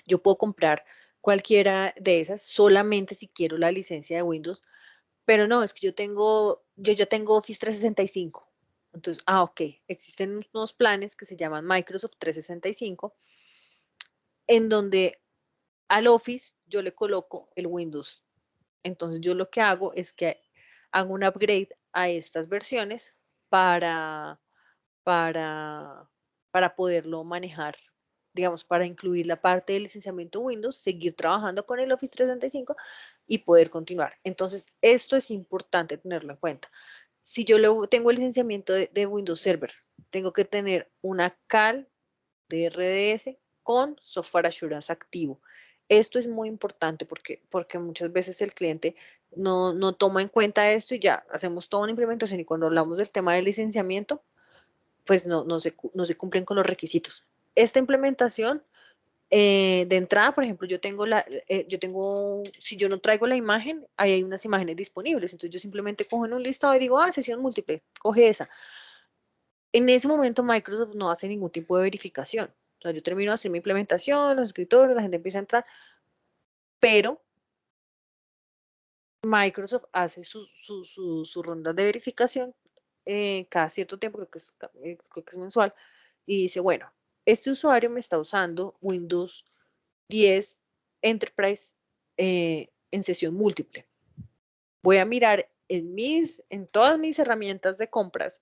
Yo puedo comprar cualquiera de esas solamente si quiero la licencia de Windows, pero no, es que yo ya tengo Office 365. Entonces, ok, existen unos planes que se llaman Microsoft 365, en donde al Office yo le coloco el Windows. Entonces yo lo que hago es que hago un upgrade a estas versiones para, para, para poderlo manejar, digamos, para incluir la parte del licenciamiento Windows, seguir trabajando con el Office 365 y poder continuar. Entonces, esto es importante tenerlo en cuenta. Si yo tengo el licenciamiento de Windows Server, tengo que tener una CAL de RDS con Software Assurance activo. Esto es muy importante porque muchas veces el cliente no toma en cuenta esto y ya hacemos toda una implementación y cuando hablamos del tema del licenciamiento, pues no se cumplen con los requisitos. Esta implementación de entrada, por ejemplo, si yo no traigo la imagen, ahí hay unas imágenes disponibles, entonces yo simplemente cojo en un listado y digo, sesión múltiple, coge esa. En ese momento Microsoft no hace ningún tipo de verificación. O sea, yo termino de hacer mi implementación, los escritores, la gente empieza a entrar, pero Microsoft hace sus rondas de verificación cada cierto tiempo, creo que es mensual, y dice, bueno, este usuario me está usando Windows 10 Enterprise en sesión múltiple. Voy a mirar en todas mis herramientas de compras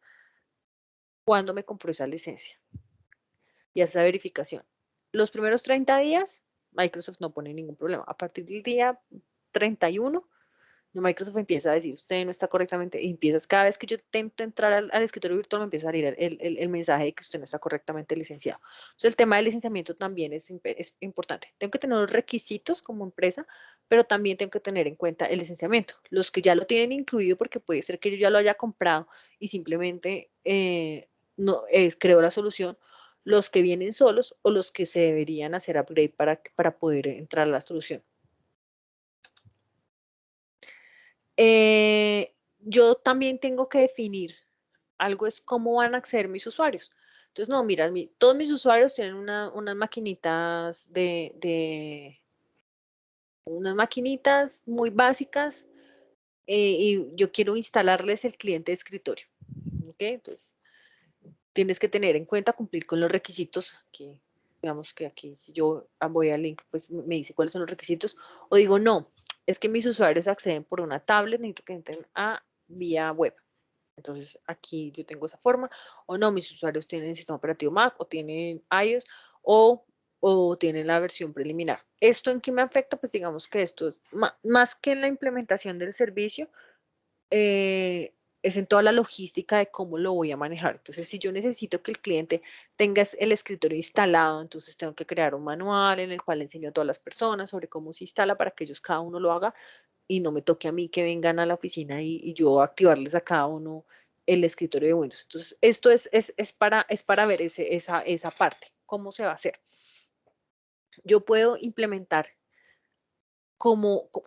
cuándo me compró esa licencia y hace esa verificación. Los primeros 30 días, Microsoft no pone ningún problema. A partir del día 31, Microsoft empieza a decir, usted no está correctamente, y empiezas, cada vez que yo intento entrar al escritorio virtual, me empieza a salir el mensaje de que usted no está correctamente licenciado. Entonces, el tema del licenciamiento también es importante. Tengo que tener los requisitos como empresa, pero también tengo que tener en cuenta el licenciamiento. Los que ya lo tienen incluido, porque puede ser que yo ya lo haya comprado y simplemente no creo la solución, los que vienen solos o los que se deberían hacer upgrade para poder entrar a la solución. yo también tengo que definir algo, es cómo van a acceder mis usuarios. Entonces, no, mira, todos mis usuarios tienen unas maquinitas unas maquinitas muy básicas, y yo quiero instalarles el cliente de escritorio. ¿Ok? Entonces, tienes que tener en cuenta cumplir con los requisitos que, digamos que aquí, si yo voy al link, pues me dice cuáles son los requisitos, o digo, no, es que mis usuarios acceden por una tablet, necesito que entren a vía web. Entonces, aquí yo tengo esa forma, o no, mis usuarios tienen el sistema operativo Mac, o tienen iOS, o tienen la versión preliminar. ¿Esto en qué me afecta? Pues digamos que esto es más que en la implementación del servicio, es en toda la logística de cómo lo voy a manejar. Entonces, si yo necesito que el cliente tenga el escritorio instalado, entonces tengo que crear un manual en el cual enseño a todas las personas sobre cómo se instala para que ellos cada uno lo haga y no me toque a mí que vengan a la oficina y yo activarles a cada uno el escritorio de Windows. Entonces, esto es para ver esa parte, cómo se va a hacer. Yo puedo implementar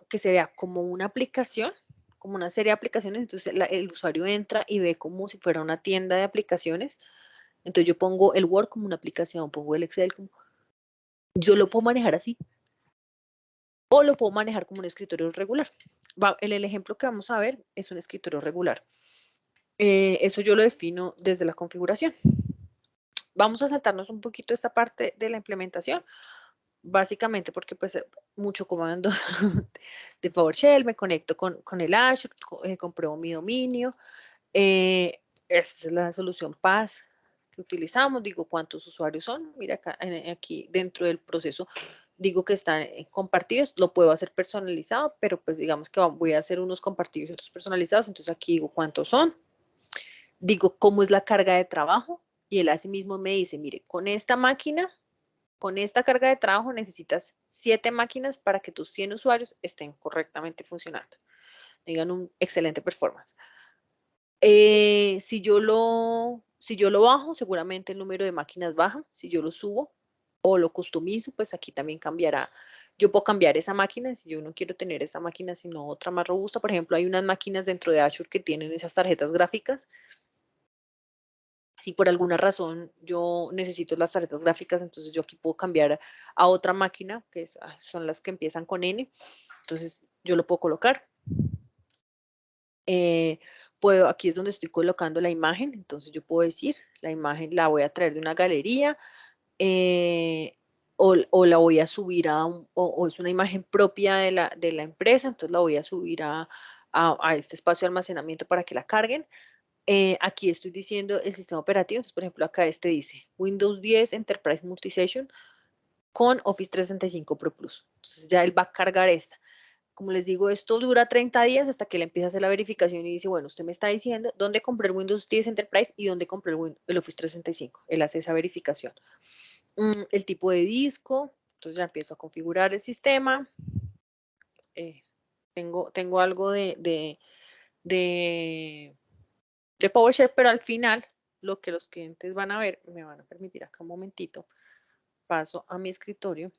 que se vea como una aplicación, como una serie de aplicaciones. Entonces el usuario entra y ve como si fuera una tienda de aplicaciones. Entonces yo pongo el Word como una aplicación, pongo el Excel como... Yo lo puedo manejar así, o lo puedo manejar como un escritorio regular. El ejemplo que vamos a ver es un escritorio regular. Eso yo lo defino desde la configuración. Vamos a saltarnos un poquito esta parte de la implementación, básicamente porque pues mucho comando de PowerShell, me conecto con el Azure, compruebo mi dominio. Esta es la solución PaaS que utilizamos. Digo cuántos usuarios son. Mira acá, aquí dentro del proceso, digo que están compartidos. Lo puedo hacer personalizado, pero pues digamos que voy a hacer unos compartidos y otros personalizados. Entonces aquí digo cuántos son. Digo cómo es la carga de trabajo. Y él así mismo me dice, mire, con esta máquina, con esta carga de trabajo necesitas 7 máquinas para que tus 100 usuarios estén correctamente funcionando, tengan un excelente performance. Si yo lo bajo, seguramente el número de máquinas baja. Si yo lo subo o lo customizo, pues aquí también cambiará. Yo puedo cambiar esa máquina si yo no quiero tener esa máquina, sino otra más robusta. Por ejemplo, hay unas máquinas dentro de Azure que tienen esas tarjetas gráficas. Si por alguna razón yo necesito las tarjetas gráficas, entonces yo aquí puedo cambiar a otra máquina, que son las que empiezan con N. Entonces yo lo puedo colocar. Aquí es donde estoy colocando la imagen. Entonces yo puedo decir, la imagen la voy a traer de una galería, o la voy a subir o es una imagen propia de la empresa, entonces la voy a subir a este espacio de almacenamiento para que la carguen. Aquí estoy diciendo el sistema operativo. Entonces, por ejemplo, acá dice Windows 10 Enterprise Multisession con Office 365 Pro Plus. Entonces ya él va a cargar esta. Como les digo, esto dura 30 días hasta que le empieza a hacer la verificación y dice, bueno, usted me está diciendo dónde compré el Windows 10 Enterprise y dónde compré el Office 365. Él hace esa verificación. El tipo de disco. Entonces ya empiezo a configurar el sistema. Tengo algo de PowerShell, pero al final lo que los clientes van a ver, me van a permitir acá un momentito, paso a mi escritorio.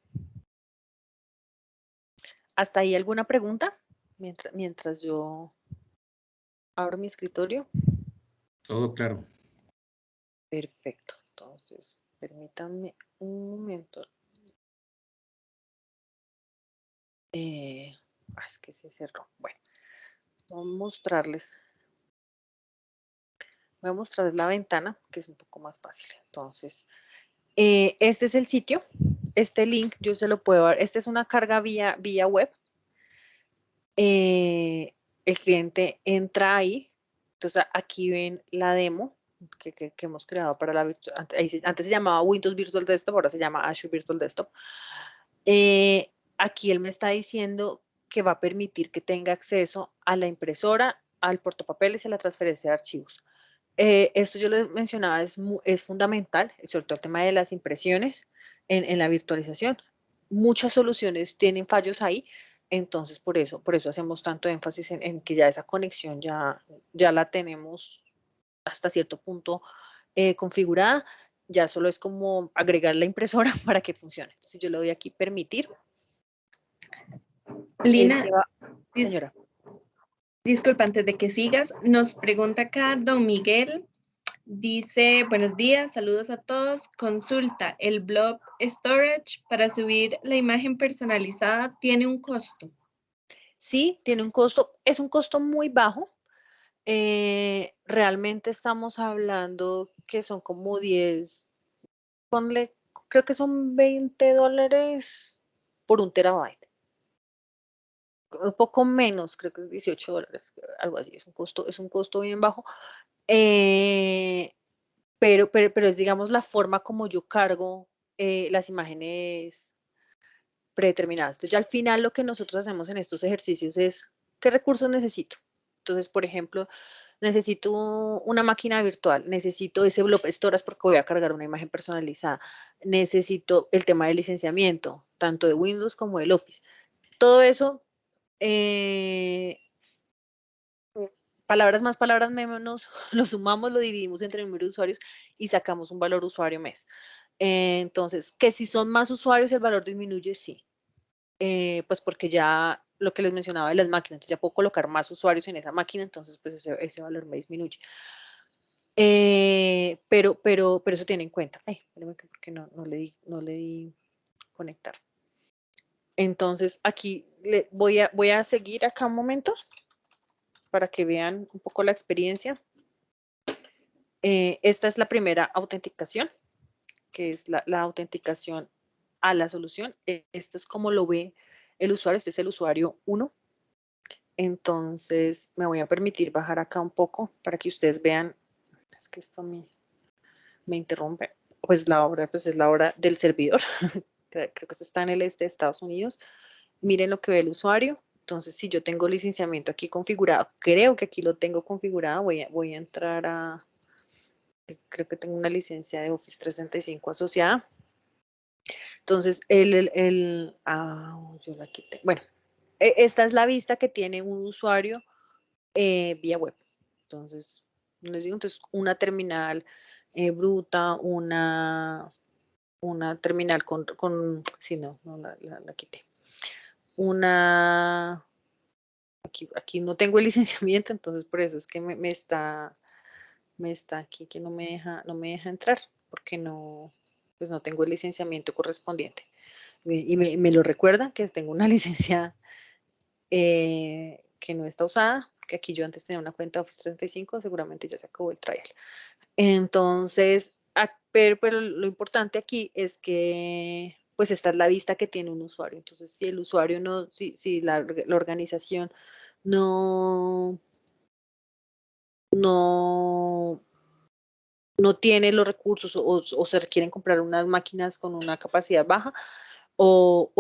¿Hasta ahí alguna pregunta? Mientras yo abro mi escritorio. Todo claro. Perfecto. Entonces, permítanme un momento. Es que se cerró. Bueno, voy a mostrarles la ventana, que es un poco más fácil. Entonces, este es el sitio. Este link yo se lo puedo dar. Esta es una carga vía web. El cliente entra ahí. Entonces, aquí ven la demo que hemos creado para la virtual. Antes se llamaba Windows Virtual Desktop, ahora se llama Azure Virtual Desktop. Aquí él me está diciendo que va a permitir que tenga acceso a la impresora, al portapapeles y a la transferencia de archivos. Esto yo les mencionaba, es fundamental, sobre todo el tema de las impresiones en la virtualización. Muchas soluciones tienen fallos ahí, entonces por eso hacemos tanto énfasis en que ya esa conexión ya la tenemos hasta cierto punto configurada. Ya solo es como agregar la impresora para que funcione. Entonces yo le doy aquí permitir. Lina, Señora. Disculpa, antes de que sigas, nos pregunta acá don Miguel, dice, buenos días, saludos a todos, consulta, ¿el blob storage para subir la imagen personalizada tiene un costo? Sí, tiene un costo, es un costo muy bajo. Realmente estamos hablando que son como 10, ponle, creo que son $20 por 1 TB. Un poco menos, creo que es $18, algo así, es un costo bien bajo. Eh, pero es, digamos, la forma como yo cargo las imágenes predeterminadas. Entonces, ya al final lo que nosotros hacemos en estos ejercicios es, ¿qué recursos necesito? Entonces, por ejemplo, necesito una máquina virtual, necesito ese blob storage porque voy a cargar una imagen personalizada, necesito el tema del licenciamiento, tanto de Windows como del Office. Todo eso, eh, palabras más, palabras menos, lo sumamos, lo dividimos entre el número de usuarios y sacamos un valor usuario mes. Entonces, que si son más usuarios, el valor disminuye, sí. Pues porque ya lo que les mencionaba de las máquinas, entonces ya puedo colocar más usuarios en esa máquina, entonces pues ese valor me disminuye. Pero eso tiene en cuenta. Ay, espérame que porque no le di conectar. Entonces aquí voy a seguir acá un momento para que vean un poco la experiencia. Esta es la primera autenticación, que es la autenticación a la solución. Esto es como lo ve el usuario, este es el usuario 1. Entonces me voy a permitir bajar acá un poco para que ustedes vean, es que esto me interrumpe, pues la hora pues es la hora del servidor, creo que esto está en el este de Estados Unidos. Miren lo que ve el usuario. Entonces, si yo tengo licenciamiento aquí configurado, creo que aquí lo tengo configurado, voy a entrar a, creo que tengo una licencia de Office 365 asociada. Entonces, yo la quité. Bueno, esta es la vista que tiene un usuario vía web. Entonces, les digo, entonces una terminal bruta, una terminal sí, no la quité. Aquí no tengo el licenciamiento, entonces por eso es que me está aquí que no me deja entrar, porque pues no tengo el licenciamiento correspondiente. Y me lo recuerda que tengo una licencia que no está usada, que aquí yo antes tenía una cuenta Office 365, seguramente ya se acabó el trial. Entonces, pero lo importante aquí es que pues esta es la vista que tiene un usuario. Entonces, si el usuario no, si la organización no tiene los recursos o se requieren comprar unas máquinas con una capacidad baja o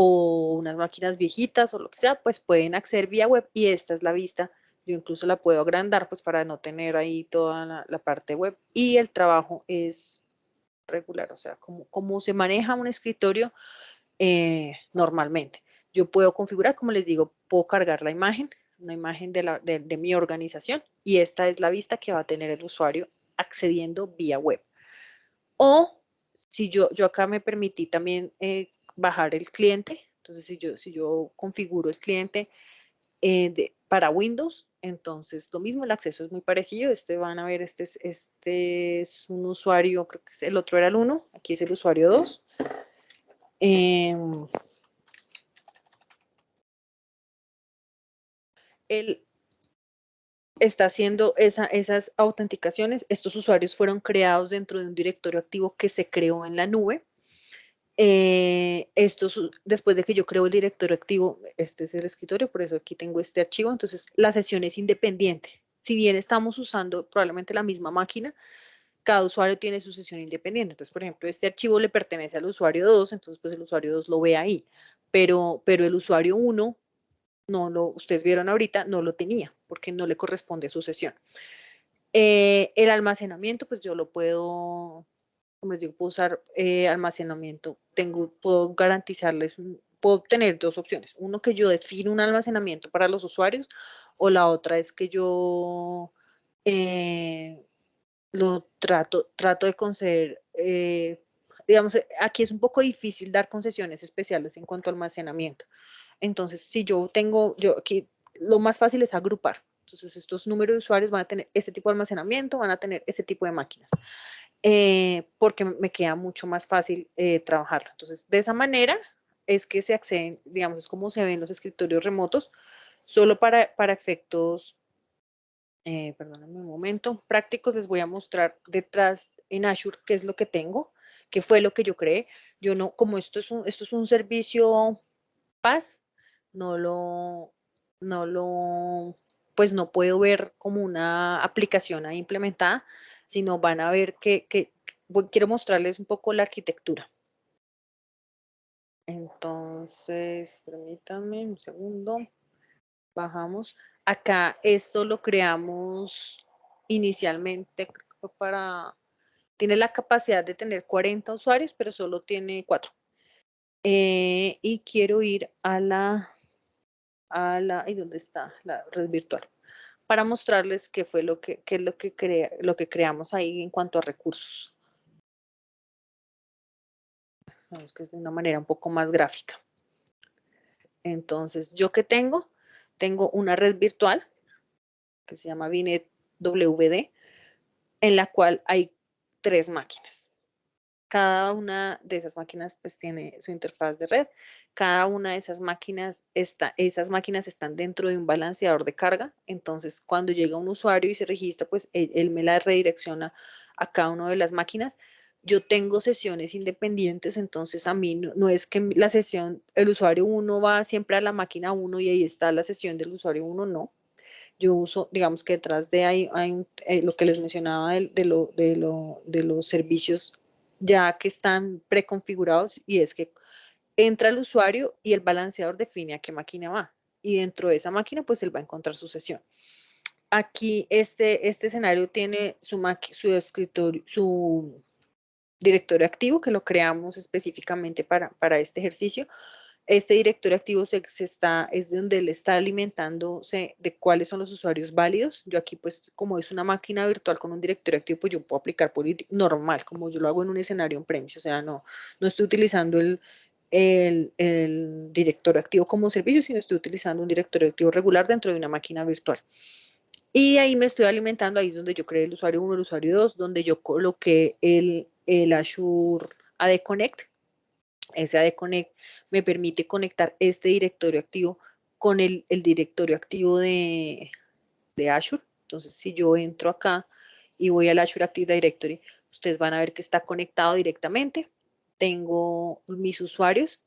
unas máquinas viejitas o lo que sea, pues pueden acceder vía web y esta es la vista. Yo incluso la puedo agrandar pues para no tener ahí toda la parte web y el trabajo es regular, o sea, como se maneja un escritorio normalmente. Yo puedo configurar, como les digo, puedo cargar la imagen, una imagen de mi organización y esta es la vista que va a tener el usuario accediendo vía web. O si yo acá me permití también bajar el cliente, entonces si yo configuro el cliente para Windows, entonces lo mismo, el acceso es muy parecido. Van a ver, este es un usuario, creo que el otro era el 1, aquí es el usuario 2. Él está haciendo esas autenticaciones. Estos usuarios fueron creados dentro de un directorio activo que se creó en la nube. Después de que yo creo el directorio activo, este es el escritorio, por eso aquí tengo este archivo, entonces la sesión es independiente. Si bien estamos usando probablemente la misma máquina, cada usuario tiene su sesión independiente. Entonces, por ejemplo, este archivo le pertenece al usuario 2, entonces pues el usuario 2 lo ve ahí, pero el usuario 1, ustedes vieron ahorita, no lo tenía, porque no le corresponde su sesión. El almacenamiento, pues yo lo puedo, como les digo, puedo usar almacenamiento. Puedo garantizarles, puedo tener dos opciones. Uno, que yo defino un almacenamiento para los usuarios, o la otra es que yo lo trato de conceder. Digamos, aquí es un poco difícil dar concesiones especiales en cuanto a almacenamiento. Entonces, si yo aquí lo más fácil es agrupar. Entonces, estos números de usuarios van a tener este tipo de almacenamiento, van a tener este tipo de máquinas, porque me queda mucho más fácil trabajarlo. Entonces, de esa manera es que se acceden, digamos, es como se ven los escritorios remotos, solo para efectos, perdónenme un momento, prácticos. Les voy a mostrar detrás en Azure qué es lo que tengo, qué fue lo que yo creé. Yo no, como esto es un servicio PaaS, no lo, pues no puedo ver como una aplicación ahí implementada, sino van a ver quiero mostrarles un poco la arquitectura. Entonces, permítanme un segundo. Bajamos. Acá esto lo creamos inicialmente creo que tiene la capacidad de tener 40 usuarios, pero solo tiene 4. Y quiero ir ¿y dónde está la red virtual? Para mostrarles qué fue qué es lo que creamos ahí en cuanto a recursos. Vamos que es de una manera un poco más gráfica. Entonces, ¿yo qué tengo? Tengo una red virtual que se llama VNet WD, en la cual hay 3 máquinas. Cada una de esas máquinas pues tiene su interfaz de red. Cada una de esas máquinas están dentro de un balanceador de carga. Entonces, cuando llega un usuario y se registra, pues él me la redirecciona a cada una de las máquinas. Yo tengo sesiones independientes, entonces a mí no es que la sesión, el usuario 1 va siempre a la máquina 1 y ahí está la sesión del usuario 1, no. Yo uso, digamos que detrás de ahí hay lo que les mencionaba de los servicios ya que están preconfigurados, y es que entra el usuario y el balanceador define a qué máquina va. Y dentro de esa máquina, pues él va a encontrar su sesión. Aquí este escenario tiene su escritorio, su directorio activo, que lo creamos específicamente para este ejercicio. Este directorio activo es de donde él está alimentándose de cuáles son los usuarios válidos. Yo aquí, pues, como es una máquina virtual con un directorio activo, pues yo puedo aplicar política normal, como yo lo hago en un escenario on-premise. O sea, no estoy utilizando el directorio activo como servicio, sino estoy utilizando un directorio activo regular dentro de una máquina virtual. Y ahí me estoy alimentando, ahí es donde yo creé el usuario 1, el usuario 2, donde yo coloqué el Azure AD Connect. Ese AD Connect me permite conectar este directorio activo con el directorio activo de Azure. Entonces, si yo entro acá y voy al Azure Active Directory, ustedes van a ver que está conectado directamente. Tengo mis usuarios.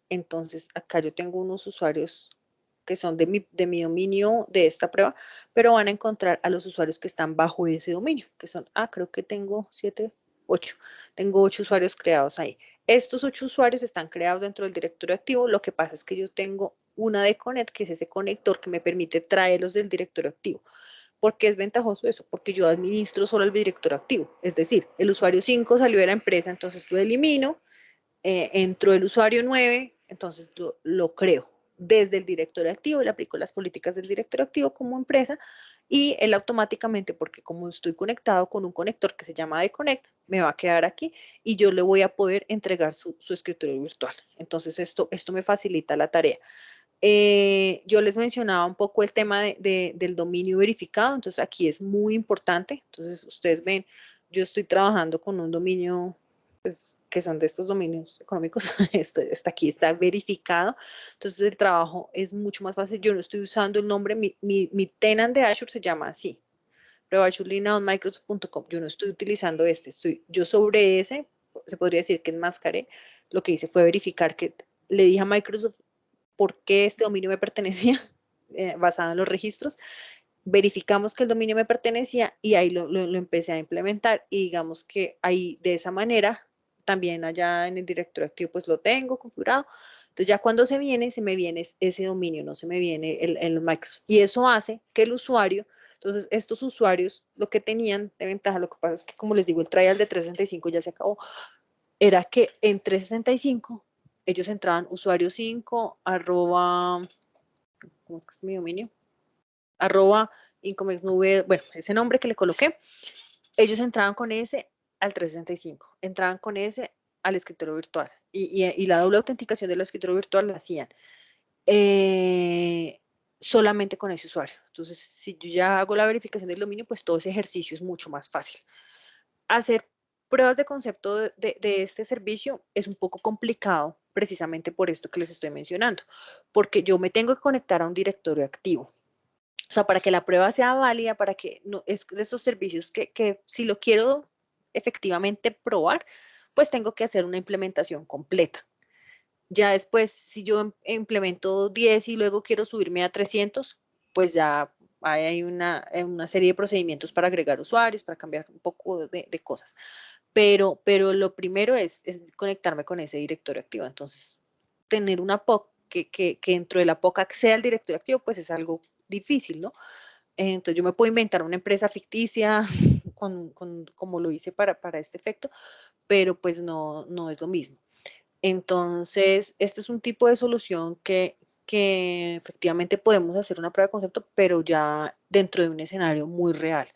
Entonces, acá yo tengo unos usuarios que son de mi dominio de esta prueba, pero van a encontrar a los usuarios que están bajo ese dominio, que son, creo que tengo 7, 8. Tengo 8 usuarios creados ahí. Estos 8 usuarios están creados dentro del directorio activo. Lo que pasa es que yo tengo una de Connect, que es ese conector que me permite traerlos del directorio activo. ¿Por qué es ventajoso eso? Porque yo administro solo el directorio activo. Es decir, el usuario 5 salió de la empresa, entonces lo elimino. Entró el usuario 9, entonces lo creo desde el directorio activo, le aplico las políticas del directorio activo como empresa, y él automáticamente, porque como estoy conectado con un conector que se llama de Connect, me va a quedar aquí y yo le voy a poder entregar su escritorio virtual. Entonces esto me facilita la tarea. Yo les mencionaba un poco el tema del dominio verificado, entonces aquí es muy importante. Entonces ustedes ven, yo estoy trabajando con un dominio, pues, que son de estos dominios económicos. Aquí está verificado, entonces el trabajo es mucho más fácil. Yo no estoy usando el nombre, mi tenant de Azure se llama así, Microsoft.com. Yo no estoy utilizando yo sobre ese, se podría decir que enmascaré. Lo que hice fue verificar que le dije a Microsoft por qué este dominio me pertenecía, basado en los registros. Verificamos que el dominio me pertenecía y ahí lo empecé a implementar, y digamos que ahí de esa manera también allá en el directorio activo pues lo tengo configurado. Entonces ya cuando se me viene ese dominio, no se me viene el Microsoft, y eso hace que el usuario, entonces estos usuarios lo que tenían de ventaja, lo que pasa es que, como les digo, el trial de 365 ya se acabó, era que en 365 ellos entraban usuario 5 arroba, ¿cómo es que es mi dominio? Arroba Incomexnube, bueno, ese nombre que le coloqué. Ellos entraban con ese al 365, entraban con ese al escritorio virtual, y la doble autenticación del escritorio virtual la hacían. solamente con ese usuario. Entonces, si yo ya hago la verificación del dominio, pues todo ese ejercicio es mucho más fácil. Hacer pruebas de concepto de este servicio es un poco complicado precisamente por esto que les estoy mencionando, porque yo me tengo que conectar a un directorio activo. O sea, para que la prueba sea válida, para que no, es de estos servicios que si lo quiero efectivamente probar, pues tengo que hacer una implementación completa. Ya después, si yo implemento 10 y luego quiero subirme a 300, pues ya hay una serie de procedimientos para agregar usuarios, para cambiar un poco de cosas. Pero lo primero es conectarme con ese directorio activo. Entonces, tener una POC que dentro de la POC acceda al directorio activo, pues es algo difícil, ¿no? Entonces, yo me puedo inventar una empresa ficticia como lo hice para este efecto, pero pues no es lo mismo. Entonces, este es un tipo de solución que efectivamente podemos hacer una prueba de concepto, pero ya dentro de un escenario muy real.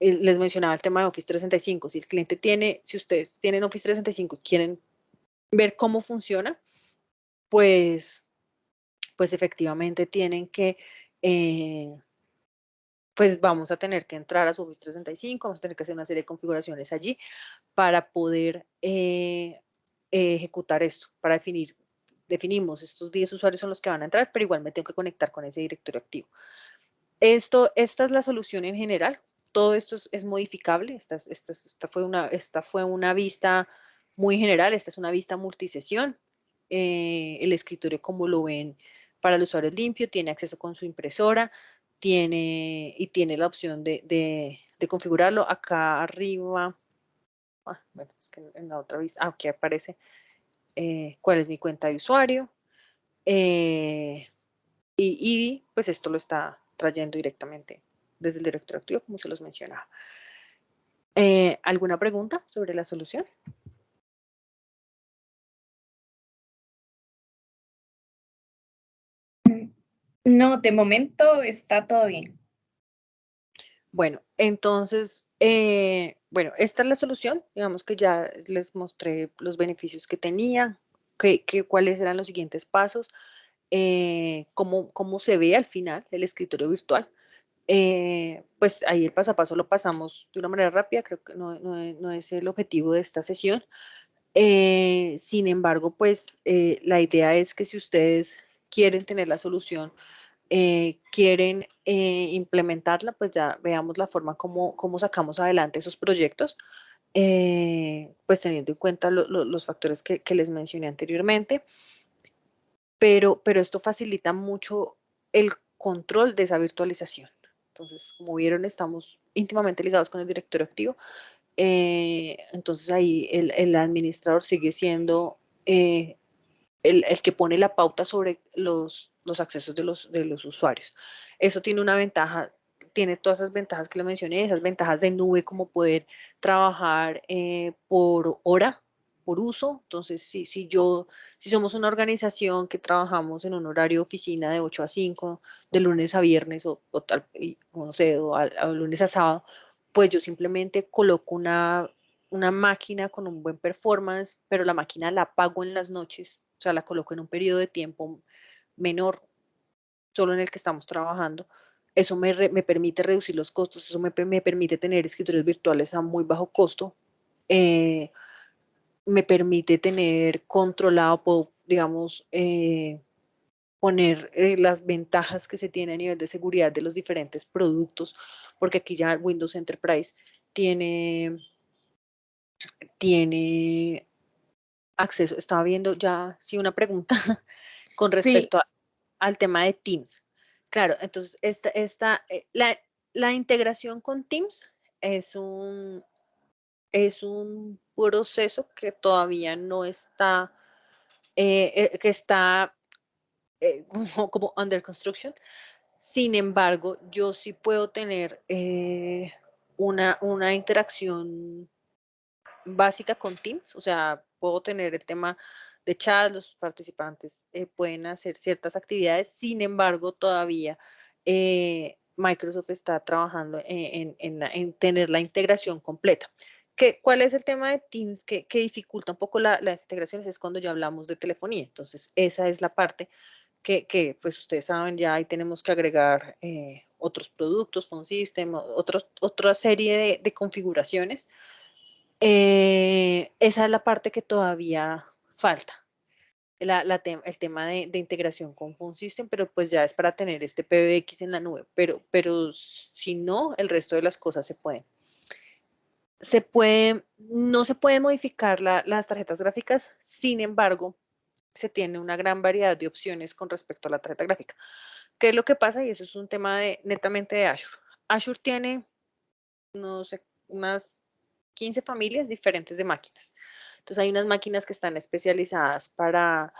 Les mencionaba el tema de Office 365. Si el cliente tiene, si ustedes tienen Office 365 y quieren ver cómo funciona, pues, pues efectivamente tienen que, pues vamos a tener que entrar a su Office 365, vamos a tener que hacer una serie de configuraciones allí para poder ejecutar esto, para definimos estos 10 usuarios son los que van a entrar, pero igual me tengo que conectar con ese directorio activo. Esta es la solución en general. Todo esto es modificable. Esta fue una vista muy general. Esta es una vista multisesión. El escritorio, como lo ven, para el usuario es limpio, tiene acceso con su impresora, tiene la opción de configurarlo. Acá arriba, bueno, es que en la otra vista, aquí aparece cuál es mi cuenta de usuario. Y pues esto lo está trayendo directamente desde el directorio activo, como se los mencionaba. ¿Alguna pregunta sobre la solución? No, de momento está todo bien. Bueno, entonces, bueno, esta es la solución. Digamos que ya les mostré los beneficios que tenía, cuáles eran los siguientes pasos, cómo se ve al final el escritorio virtual. Pues ahí el paso a paso lo pasamos de una manera rápida, creo que no es el objetivo de esta sesión. Sin embargo, pues la idea es que si ustedes quieren tener la solución, quieren implementarla, pues ya veamos la forma cómo sacamos adelante esos proyectos, pues teniendo en cuenta los factores que les mencioné anteriormente, pero esto facilita mucho el control de esa virtualización. Entonces, como vieron, estamos íntimamente ligados con el directorio activo. Entonces ahí el administrador sigue siendo el que pone la pauta sobre los accesos de los usuarios. Eso tiene una ventaja, tiene todas esas ventajas que le mencioné, esas ventajas de nube, como poder trabajar por hora, por uso. Entonces, si somos una organización que trabajamos en un horario de oficina de 8 a 5, de lunes a viernes o no sé, o lunes a sábado, pues yo simplemente coloco una máquina con un buen performance, pero la máquina la apago en las noches, o sea, la coloco en un periodo de tiempo menor, solo en el que estamos trabajando. Eso me permite reducir los costos, eso me permite tener escritorios virtuales a muy bajo costo, eh, me permite tener controlado, puedo, digamos, poner las ventajas que se tiene a nivel de seguridad de los diferentes productos, porque aquí ya Windows Enterprise tiene acceso. Estaba viendo ya, sí, una pregunta con Sí, respecto al tema de Teams. Claro, entonces la integración con Teams es un proceso que todavía no está, que está como under construction. Sin embargo, yo sí puedo tener una interacción básica con Teams, o sea, puedo tener el tema de chat, los participantes pueden hacer ciertas actividades, sin embargo, todavía Microsoft está trabajando en tener la integración completa. ¿Cuál es el tema de Teams que dificulta un poco las integraciones? Es cuando ya hablamos de telefonía, entonces esa es la parte pues ustedes saben, ya ahí tenemos que agregar otros productos, phone system, otra serie de configuraciones. Esa es la parte que todavía falta. El tema de integración con Phone System, pero pues ya es para tener este PBX en la nube, pero si no, el resto de las cosas se pueden. No se pueden modificar las tarjetas gráficas, sin embargo, se tiene una gran variedad de opciones con respecto a la tarjeta gráfica. ¿Qué es lo que pasa? Y eso es un tema netamente de Azure. Azure tiene, no sé, unas 15 familias diferentes de máquinas. Entonces hay unas máquinas que están especializadas para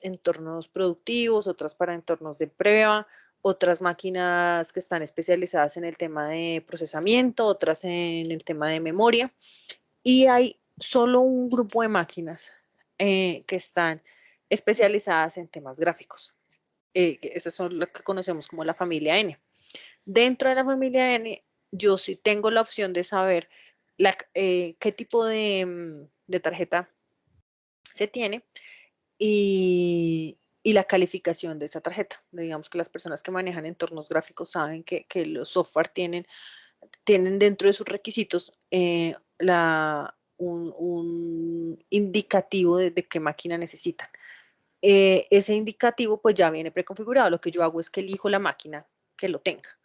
entornos productivos, otras para entornos de prueba, otras máquinas que están especializadas en el tema de procesamiento, otras en el tema de memoria. Y hay solo un grupo de máquinas que están especializadas en temas gráficos. Esas son las que conocemos como la familia N. Dentro de la familia N, yo sí tengo la opción de saber qué tipo de tarjeta se tiene y la calificación de esa tarjeta. Digamos que las personas que manejan entornos gráficos saben que los software tienen dentro de sus requisitos un indicativo de qué máquina necesitan. Ese indicativo pues ya viene preconfigurado. Lo que yo hago es que elijo la máquina que lo tenga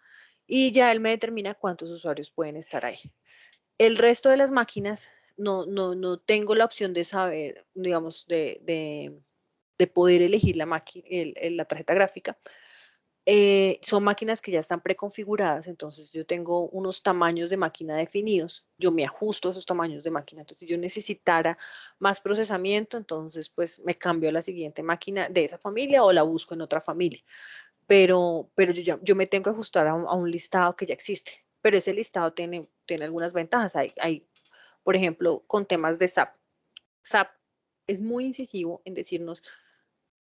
y ya él me determina cuántos usuarios pueden estar ahí. El resto de las máquinas no tengo la opción de saber, digamos, de poder elegir la tarjeta gráfica. Son máquinas que ya están preconfiguradas, entonces yo tengo unos tamaños de máquina definidos, yo me ajusto a esos tamaños de máquina, entonces si yo necesitara más procesamiento, entonces pues me cambio a la siguiente máquina de esa familia o la busco en otra familia, pero yo me tengo que ajustar a un listado que ya existe, pero ese listado tiene algunas ventajas, por ejemplo, con temas de SAP. SAP es muy incisivo en decirnos,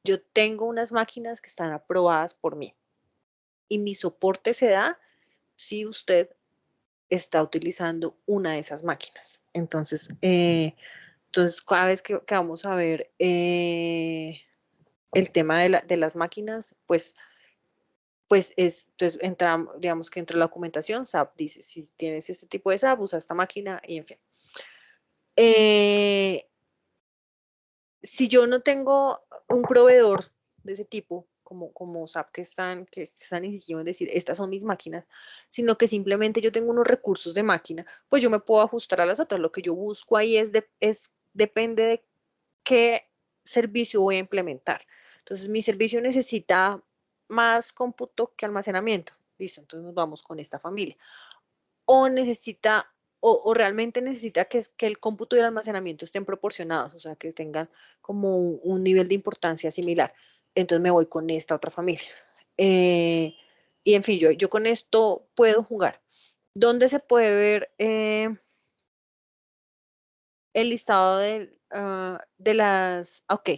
yo tengo unas máquinas que están aprobadas por mí y mi soporte se da si usted está utilizando una de esas máquinas. Entonces, cada vez que vamos a ver el tema de las máquinas, pues entonces digamos que entra la documentación, SAP dice, si tienes este tipo de SAP, usa esta máquina y en fin. Si yo no tengo un proveedor de ese tipo, como SAP, que están insistiendo en decir, estas son mis máquinas, sino que simplemente yo tengo unos recursos de máquina, pues yo me puedo ajustar a las otras. Lo que yo busco ahí depende de qué servicio voy a implementar. Entonces, mi servicio necesita más cómputo que almacenamiento. Listo, entonces nos vamos con esta familia. O necesita o realmente necesita que el cómputo y el almacenamiento estén proporcionados, o sea, que tengan como un nivel de importancia similar. Entonces me voy con esta otra familia. Y en fin, yo con esto puedo jugar. ¿Dónde se puede ver el listado de las... Ok,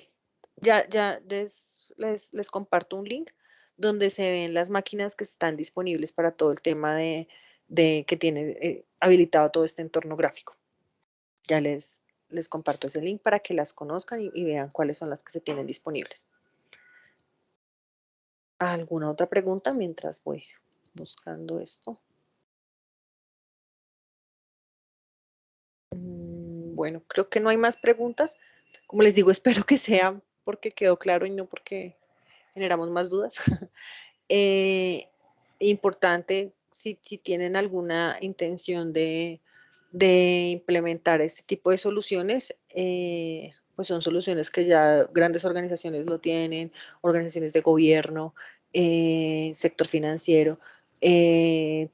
ya les comparto un link donde se ven las máquinas que están disponibles para todo el tema de que tiene habilitado todo este entorno gráfico. Ya les comparto ese link para que las conozcan y vean cuáles son las que se tienen disponibles. ¿Alguna otra pregunta mientras voy buscando esto? Bueno, creo que no hay más preguntas. Como les digo, espero que sea porque quedó claro y no porque generamos más dudas. Importante, si tienen alguna intención de implementar este tipo de soluciones, pues son soluciones que ya grandes organizaciones lo tienen, organizaciones de gobierno, sector financiero. Se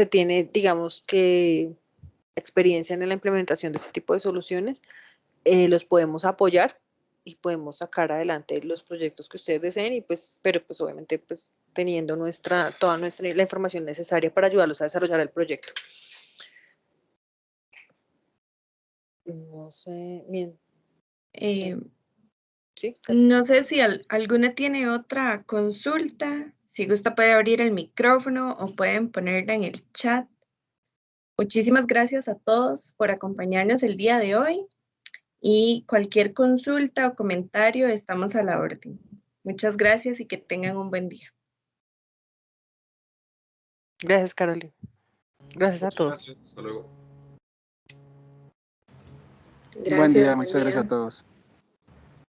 tiene, digamos que, experiencia en la implementación de este tipo de soluciones. Los podemos apoyar y podemos sacar adelante los proyectos que ustedes deseen y pero pues obviamente pues teniendo toda la información necesaria para ayudarlos a desarrollar el proyecto. No sé, bien. ¿Sí? No sé si alguna tiene otra consulta. Si gusta puede abrir el micrófono o pueden ponerla en el chat. Muchísimas gracias a todos por acompañarnos el día de hoy y cualquier consulta o comentario estamos a la orden. Muchas gracias y que tengan un buen día. Gracias, Carolina. Gracias a Muchas todos. gracias. Hasta luego. Buen día, Gracias, muchas gracias a todos.